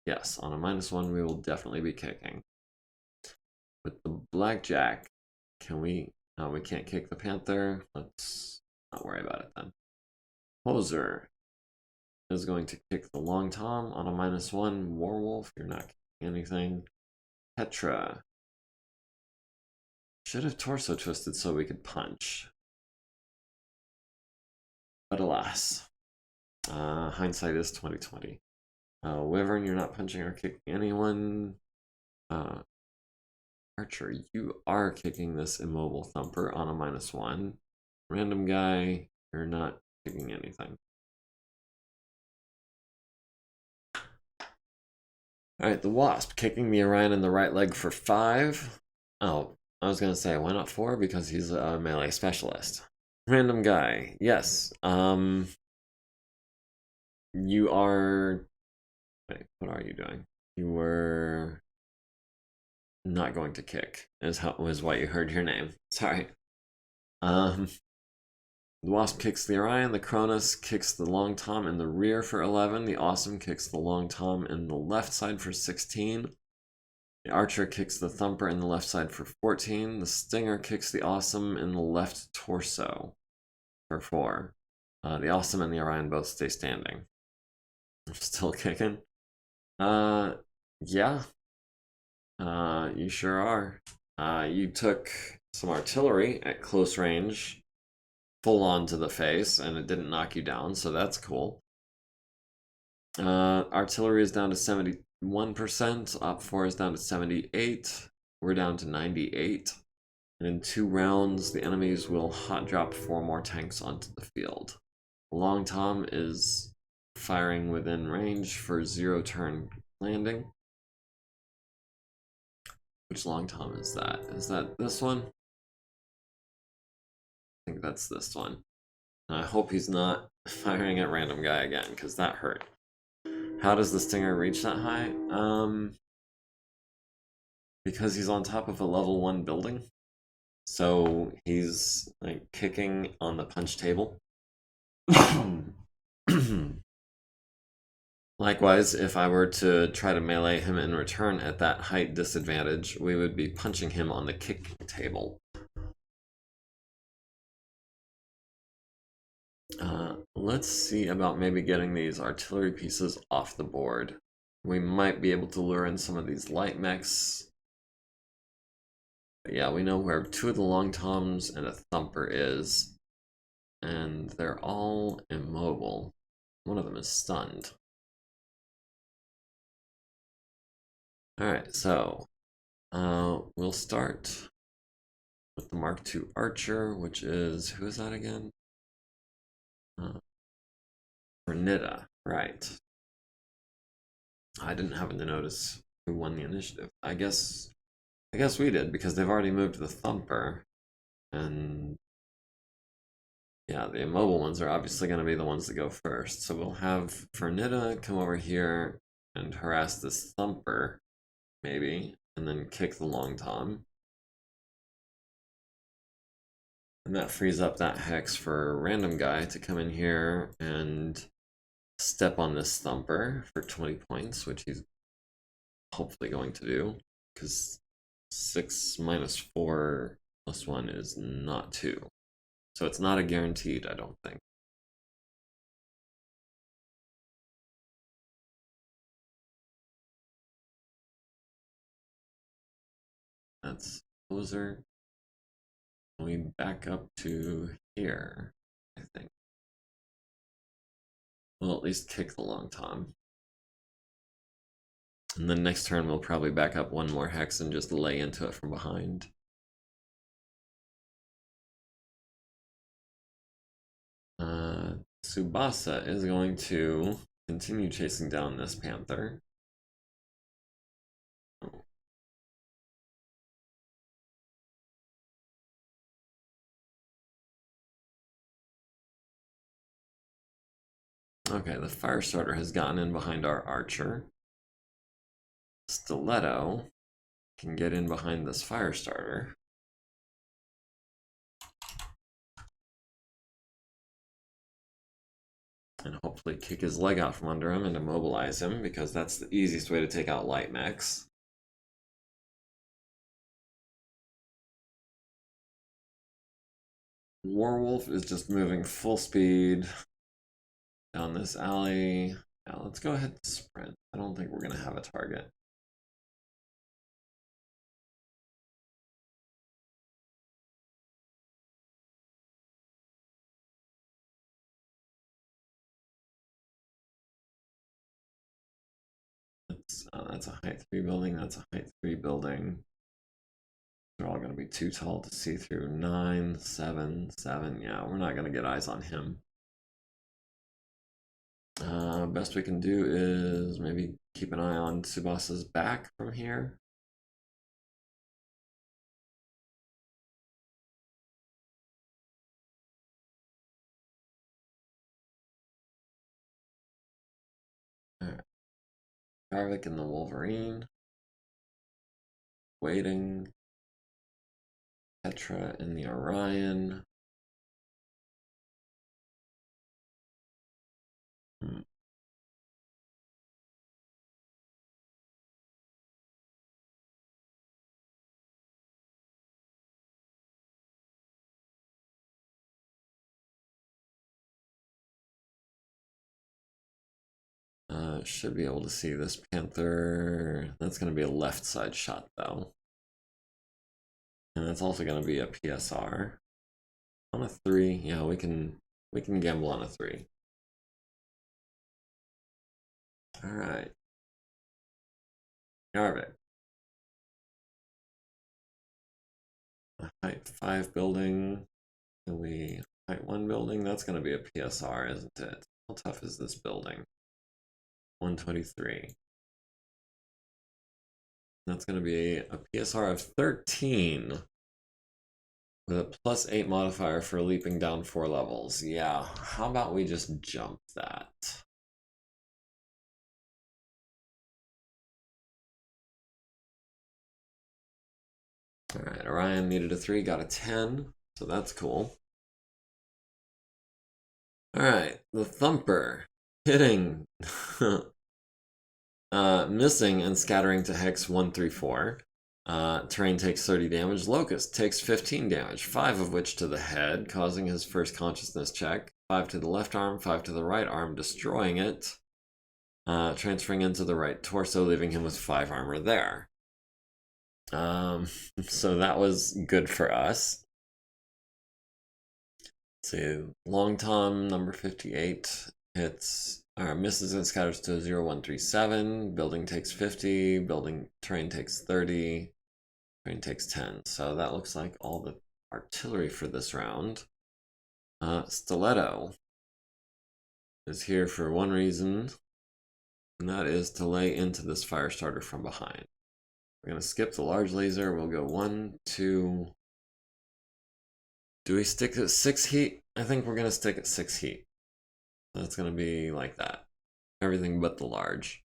Yes, on a -1 we will definitely be kicking. With the Blackjack, can we... No, we can't kick the Panther. Let's not worry about it then. Poser is going to kick the Long Tom on a -1. Warwolf, you're not kicking anything. Petra should have torso twisted so we could punch. But alas, hindsight is 2020. Wyvern, you're not punching or kicking anyone. Archer, you are kicking this immobile Thumper on a -1. Random guy, you're not kicking anything. Alright, the Wasp kicking the Orion in the right leg for 5. Oh, I was gonna say, why not 4? Because he's a melee specialist. Random guy, yes. You are... Wait, what are you doing? You were... not going to kick, was what you heard your name. Sorry. The Wasp kicks the Orion, the Cronus kicks the Long Tom in the rear for 11, the Awesome kicks the Long Tom in the left side for 16, the Archer kicks the Thumper in the left side for 14, the Stinger kicks the Awesome in the left torso for 4. The Awesome and the Orion both stay standing. I'm still kicking. Yeah. You sure are. You took some artillery at close range, full on to the face, and it didn't knock you down, so that's cool. Artillery is down to 71%, Op 4 is down to 78, we're down to 98. And in 2 rounds, the enemies will hot drop 4 more tanks onto the field. Long Tom is firing within range for 0 turn landing. Which Long Tom is that? Is that this one? I think that's this one. And I hope he's not firing at random guy again, because that hurt. How does the Stinger reach that high? Because he's on top of a level 1 building. So he's like kicking on the punch table. Likewise, if I were to try to melee him in return at that height disadvantage, we would be punching him on the kick table. Let's see about maybe getting these artillery pieces off the board. We might be able to lure in some of these light mechs. But yeah, we know where 2 of the Long Toms and a Thumper is. And they're all immobile. One of them is stunned. Alright, so we'll start with the Mark II Archer, which is, who is that again? Renita, right. I didn't happen to notice who won the initiative. I guess we did, because they've already moved the Thumper. And yeah, the immobile ones are obviously going to be the ones that go first. So we'll have Vernita come over here and harass this Thumper, maybe, and then kick the Long Tom. And that frees up that Hex for Random Guy to come in here and step on this Thumper for 20 points, which he's hopefully going to do, because 6 minus 4 plus 1 is not 2. So it's not a guaranteed, I don't think. That's closer. We back up to here, I think. We'll at least kick the long tom. And then next turn we'll probably back up one more hex and just lay into it from behind. Tsubasa is going to continue chasing down this panther. Okay, the fire starter has gotten in behind our archer. Stiletto can get in behind this fire starter. And hopefully kick his leg out from under him and immobilize him, because that's the easiest way to take out light mechs. Warwolf is just moving full speed down this alley. Now let's go ahead and sprint. I don't think we're going to have a target. That's a height 3 building. That's a height 3 building. They're all going to be too tall to see through. 9, 7, 7. Yeah, we're not going to get eyes on him. Best we can do is maybe keep an eye on Tsubasa's back from here. Alright. Garvik and the Wolverine. Waiting. Petra and the Orion. Should be able to see this panther. That's going to be a left side shot though. And that's also going to be a PSR. On a 3, yeah, we can gamble on a 3. Alright. Garvik. A height 5 building. And we height 1 building. That's going to be a PSR, isn't it? How tough is this building? 123. That's going to be a PSR of 13. With a +8 modifier for leaping down 4 levels. Yeah, how about we just jump that? Alright, Orion needed a 3, got a 10, so that's cool. Alright, the Thumper hitting, missing and scattering to hex 134. Terrain takes 30 damage. Locust takes 15 damage, 5 of which to the head, causing his first consciousness check. 5 to the left arm, 5 to the right arm, destroying it. Transferring into the right torso, leaving him with 5 armor there. So that was good for us. Let's see, Long Tom, number 58, hits, misses and scatters to 0137. Building takes 50, terrain takes 30, terrain takes 10. So that looks like all the artillery for this round. Stiletto is here for one reason, and that is to lay into this fire starter from behind. We're going to skip the large laser. We'll go 1, 2. Do we stick at 6 heat? I think we're going to stick at 6 heat. That's going to be like that. Everything but the large.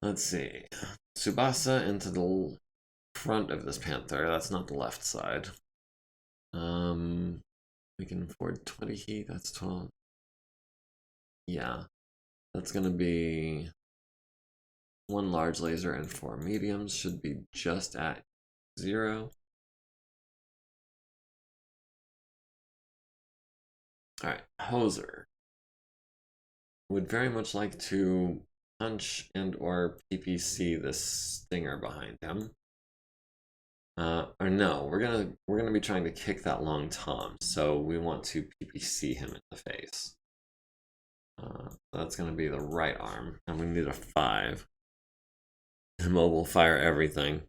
Let's see. Tsubasa into the front of this panther. That's not the left side. We can afford 20 heat. That's 12. Yeah. That's going to be 1 large laser and 4 mediums. Should be just at 0. All right, Hoser would very much like to punch and or PPC this stinger behind him. Or no, we're gonna be trying to kick that long tom, so we want to PPC him in the face. That's gonna be the right arm, and we need a 5. Immobile, fire everything.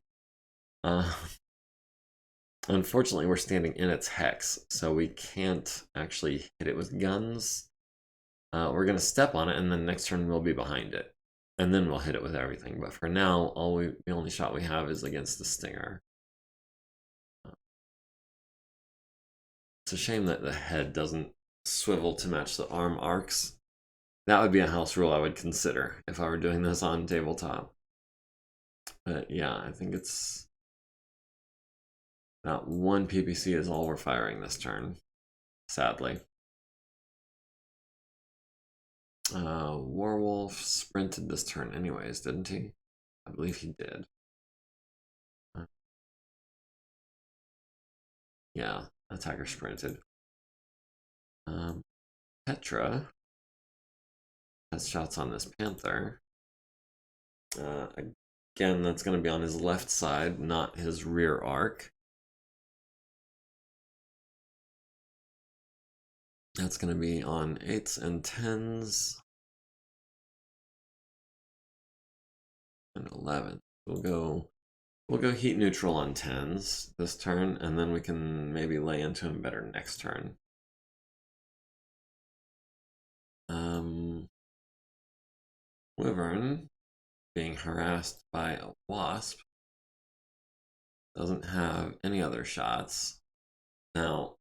Unfortunately, we're standing in its hex, so we can't actually hit it with guns. We're gonna step on it, and then next turn we'll be behind it, and then we'll hit it with everything. But for now, the only shot we have is against the stinger. It's a shame that the head doesn't swivel to match the arm arcs. That would be a house rule I would consider if I were doing this on tabletop. But yeah, I think it's that 1 PPC is all we're firing this turn, sadly. Warwolf sprinted this turn anyways, didn't he? I believe he did. Yeah, attacker sprinted. Petra has shots on this panther. Again, that's going to be on his left side, not his rear arc. That's going to be on 8s and 10s. And 11. We'll go heat neutral on 10s this turn, and then we can maybe lay into him better next turn. Wyvern, being harassed by a wasp, doesn't have any other shots. Now,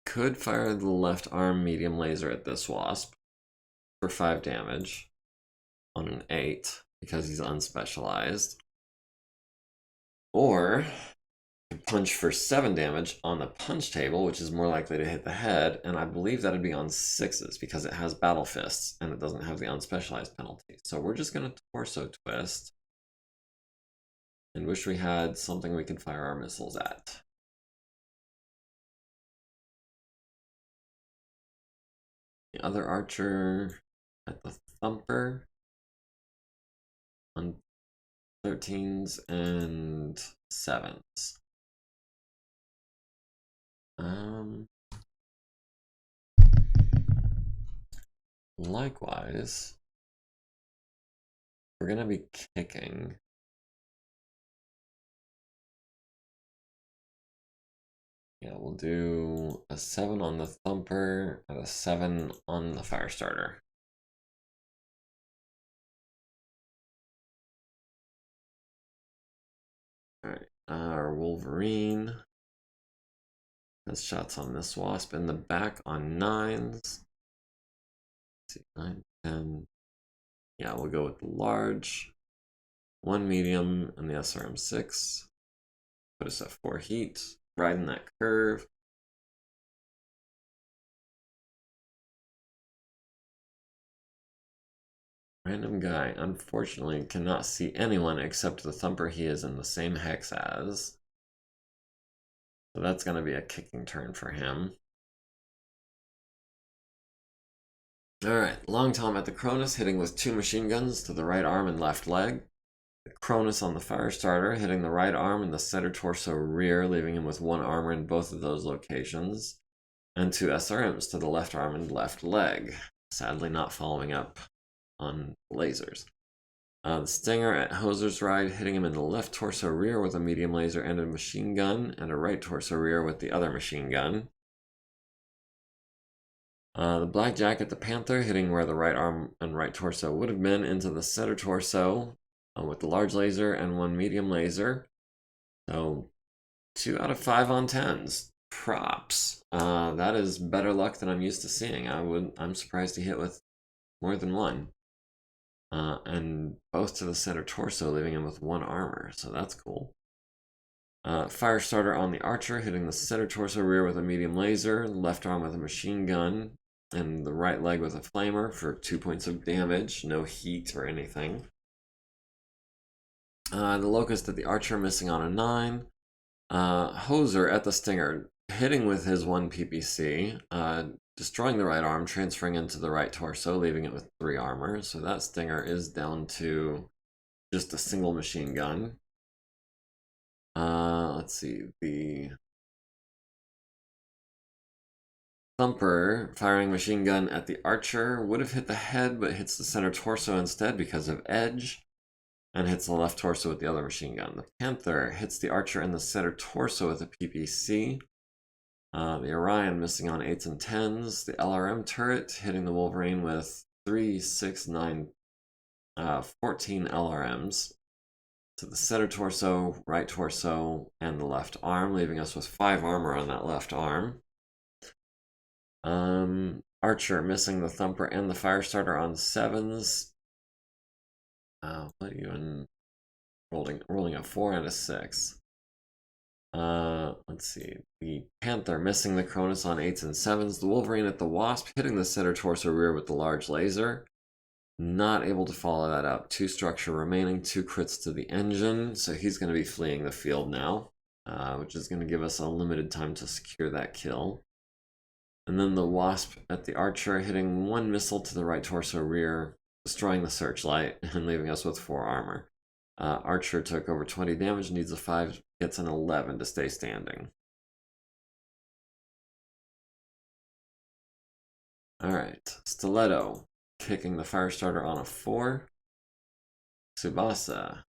could fire the left arm medium laser at this wasp for 5 damage on an 8 because he's unspecialized. Or punch for 7 damage on the punch table, which is more likely to hit the head, and I believe that'd be on 6s because it has battle fists and it doesn't have the unspecialized penalty. So we're just gonna torso twist and wish we had something we could fire our missiles at. The other archer at the thumper on 13s and 7s. Likewise, we're gonna be kicking. Yeah, we'll do a 7 on the thumper and a 7 on the fire starter. Alright, our Wolverine has shots on this wasp in the back on 9s. Let's see, 9, 10. Yeah, we'll go with the large. 1 medium and the SRM 6. Put us at 4 heat. Riding that curve. Random guy, unfortunately, cannot see anyone except the thumper he is in the same hex as. So that's going to be a kicking turn for him. Alright, long tom at the Cronus, hitting with 2 machine guns to the right arm and left leg. The Cronus on the fire starter, hitting the right arm and the center torso rear, leaving him with 1 armor in both of those locations. And 2 SRMs to the left arm and left leg. Sadly not following up on lasers. The Stinger at Hoser's Ride, hitting him in the left torso rear with a medium laser and a machine gun, and a right torso rear with the other machine gun. The Blackjack at the Panther, hitting where the right arm and right torso would have been into the center torso with the large laser and 1 medium laser. So 2 out of 5 on 10s. Props. That is better luck than I'm used to seeing. I'm surprised he hit with more than 1. And both to the center torso, leaving him with 1 armor, so that's cool. Fire starter on the archer, hitting the center torso rear with a medium laser, left arm with a machine gun, and the right leg with a flamer for 2 points of damage, no heat or anything. The locust at the archer, missing on a 9. Hoser at the Stinger, hitting with his 1 PPC, destroying the right arm, transferring into the right torso, leaving it with 3 armor. So that stinger is down to just a single machine gun. Let's see, the Thumper firing machine gun at the archer would have hit the head, but hits the center torso instead because of edge, and hits the left torso with the other machine gun. The Panther hits the archer in the center torso with a PPC. The Orion missing on 8s and 10s. The LRM turret hitting the Wolverine with 3, 6, 9, 14 LRMs. To the center torso, right torso, and the left arm, leaving us with 5 armor on that left arm. Archer missing the Thumper and the Firestarter on 7s. What are you in? Rolling a 4 and a 6. Let's see. The Panther missing the Cronus on 8s and 7s. The Wolverine at the Wasp hitting the center torso rear with the large laser. Not able to follow that up. 2 structure remaining, 2 crits to the engine. So he's going to be fleeing the field now, which is going to give us a limited time to secure that kill. And then the Wasp at the Archer hitting 1 missile to the right torso rear, destroying the Searchlight, and leaving us with 4 armor. Archer took over 20 damage, needs a 5, gets an 11 to stay standing. Alright, Stiletto kicking the Firestarter on a 4. Tsubasa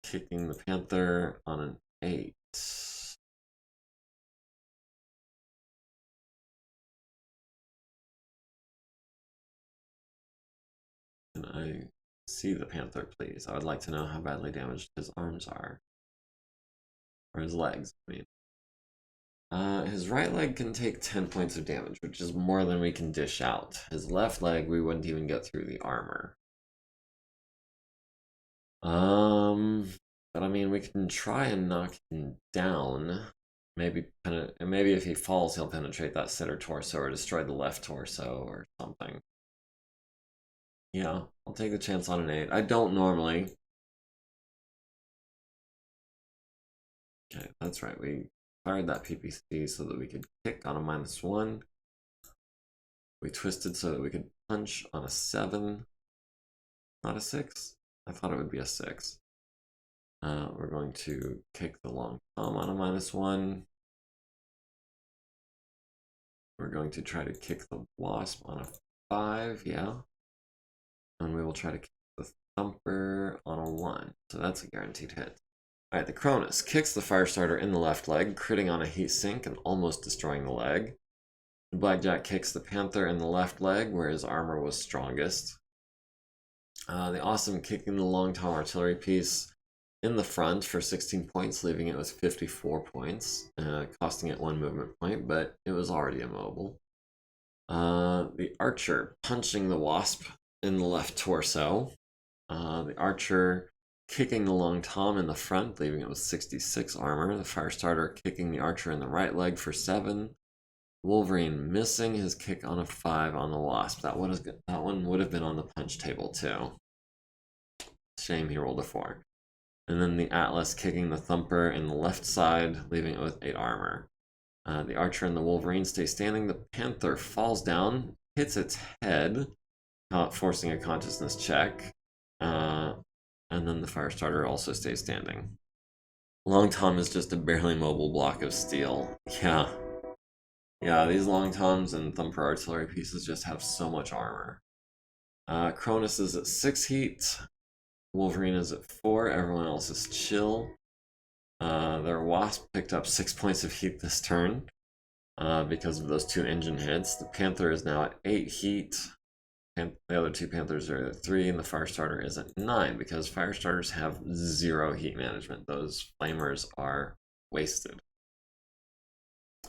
kicking the Panther on an 8. Can I see the Panther, please? I would like to know how badly damaged his arms are. Or his legs, I mean. His right leg can take 10 points of damage, which is more than we can dish out. His left leg, we wouldn't even get through the armor. But I mean, we can try and knock him down. Maybe if he falls, he'll penetrate that center torso or destroy the left torso or something. Yeah, I'll take the chance on an 8. I don't normally. Okay, that's right. We fired that PPC so that we could kick on a -1. We twisted so that we could punch on a 7. Not a 6? I thought it would be a 6. We're going to kick the long tom on a -1. We're going to try to kick the Wasp on a 5, yeah. And we will try to kick the Thumper on a 1. So that's a guaranteed hit. Alright, the Cronus kicks the Firestarter in the left leg, critting on a heat sink and almost destroying the leg. The Blackjack kicks the Panther in the left leg, where his armor was strongest. The Awesome kicking the long tom artillery piece in the front for 16 points, leaving it with 54 points, costing it 1 movement point, but it was already immobile. The Archer punching the Wasp in the left torso. The Archer kicking the long tom in the front, leaving it with 66 armor. The Firestarter kicking the Archer in the right leg for 7. Wolverine missing his kick on a 5 on the Wasp. That one would have been on the punch table too. Shame he rolled a 4. And then the Atlas kicking the Thumper in the left side, leaving it with 8 armor. The Archer and the Wolverine stay standing. The Panther falls down, hits its head, forcing a consciousness check. And then the Firestarter also stays standing. Long Tom is just a barely mobile block of steel. Yeah. Yeah, these Long Toms and Thumper artillery pieces just have so much armor. Cronus is at 6 heat. Wolverine is at 4. Everyone else is chill. Their Wasp picked up 6 points of heat this turn because of those 2 engine hits. The Panther is now at 8 heat. And the other 2 Panthers are at 3, and the Firestarter is at 9 because Firestarters have 0 heat management. Those flamers are wasted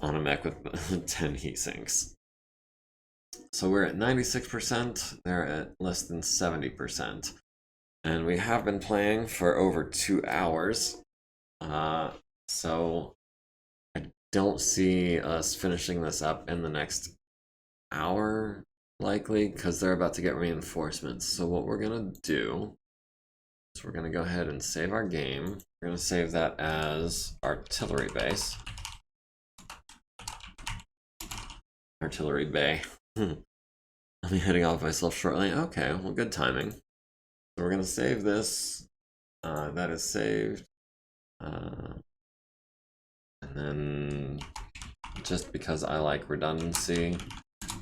on a mech with 10 heat sinks. So we're at 96%, they're at less than 70%. And we have been playing for over 2 hours. So I don't see us finishing this up in the next hour, likely, because they're about to get reinforcements. So what we're gonna do is we're gonna go ahead and save our game. We're gonna save that as artillery base. artillery bay. I'll be heading off myself shortly. Okay, well, good timing. So we're gonna save this. That is saved. And then, just because I like redundancy,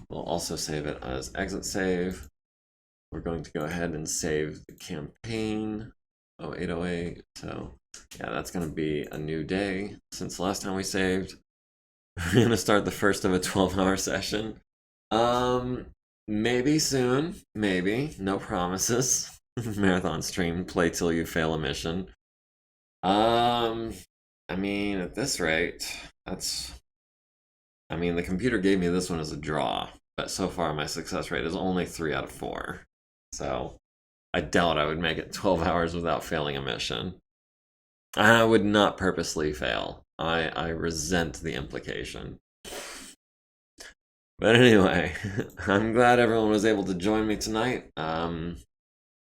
we'll also save it as exit save. We're going to go ahead and save the campaign 0808. So yeah, that's going to be a new day since the last time we saved. We're going to start the first of a 12-hour session. Maybe soon, maybe, no promises. Marathon stream, play till you fail a mission. I mean, at this rate, I mean, the computer gave me this one as a draw, but so far my success rate is only 3 out of 4. So I doubt I would make it 12 hours without failing a mission. I would not purposely fail. I resent the implication. But anyway, I'm glad everyone was able to join me tonight.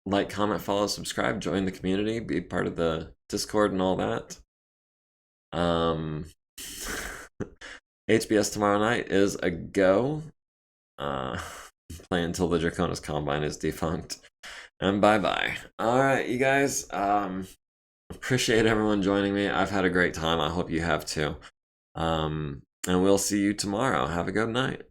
Like, comment, follow, subscribe, join the community, be part of the Discord and all that. HBS tomorrow night is a go. Play until the Draconis Combine is defunct. And bye-bye. Alright, you guys. Appreciate everyone joining me. I've had a great time. I hope you have too. And we'll see you tomorrow. Have a good night.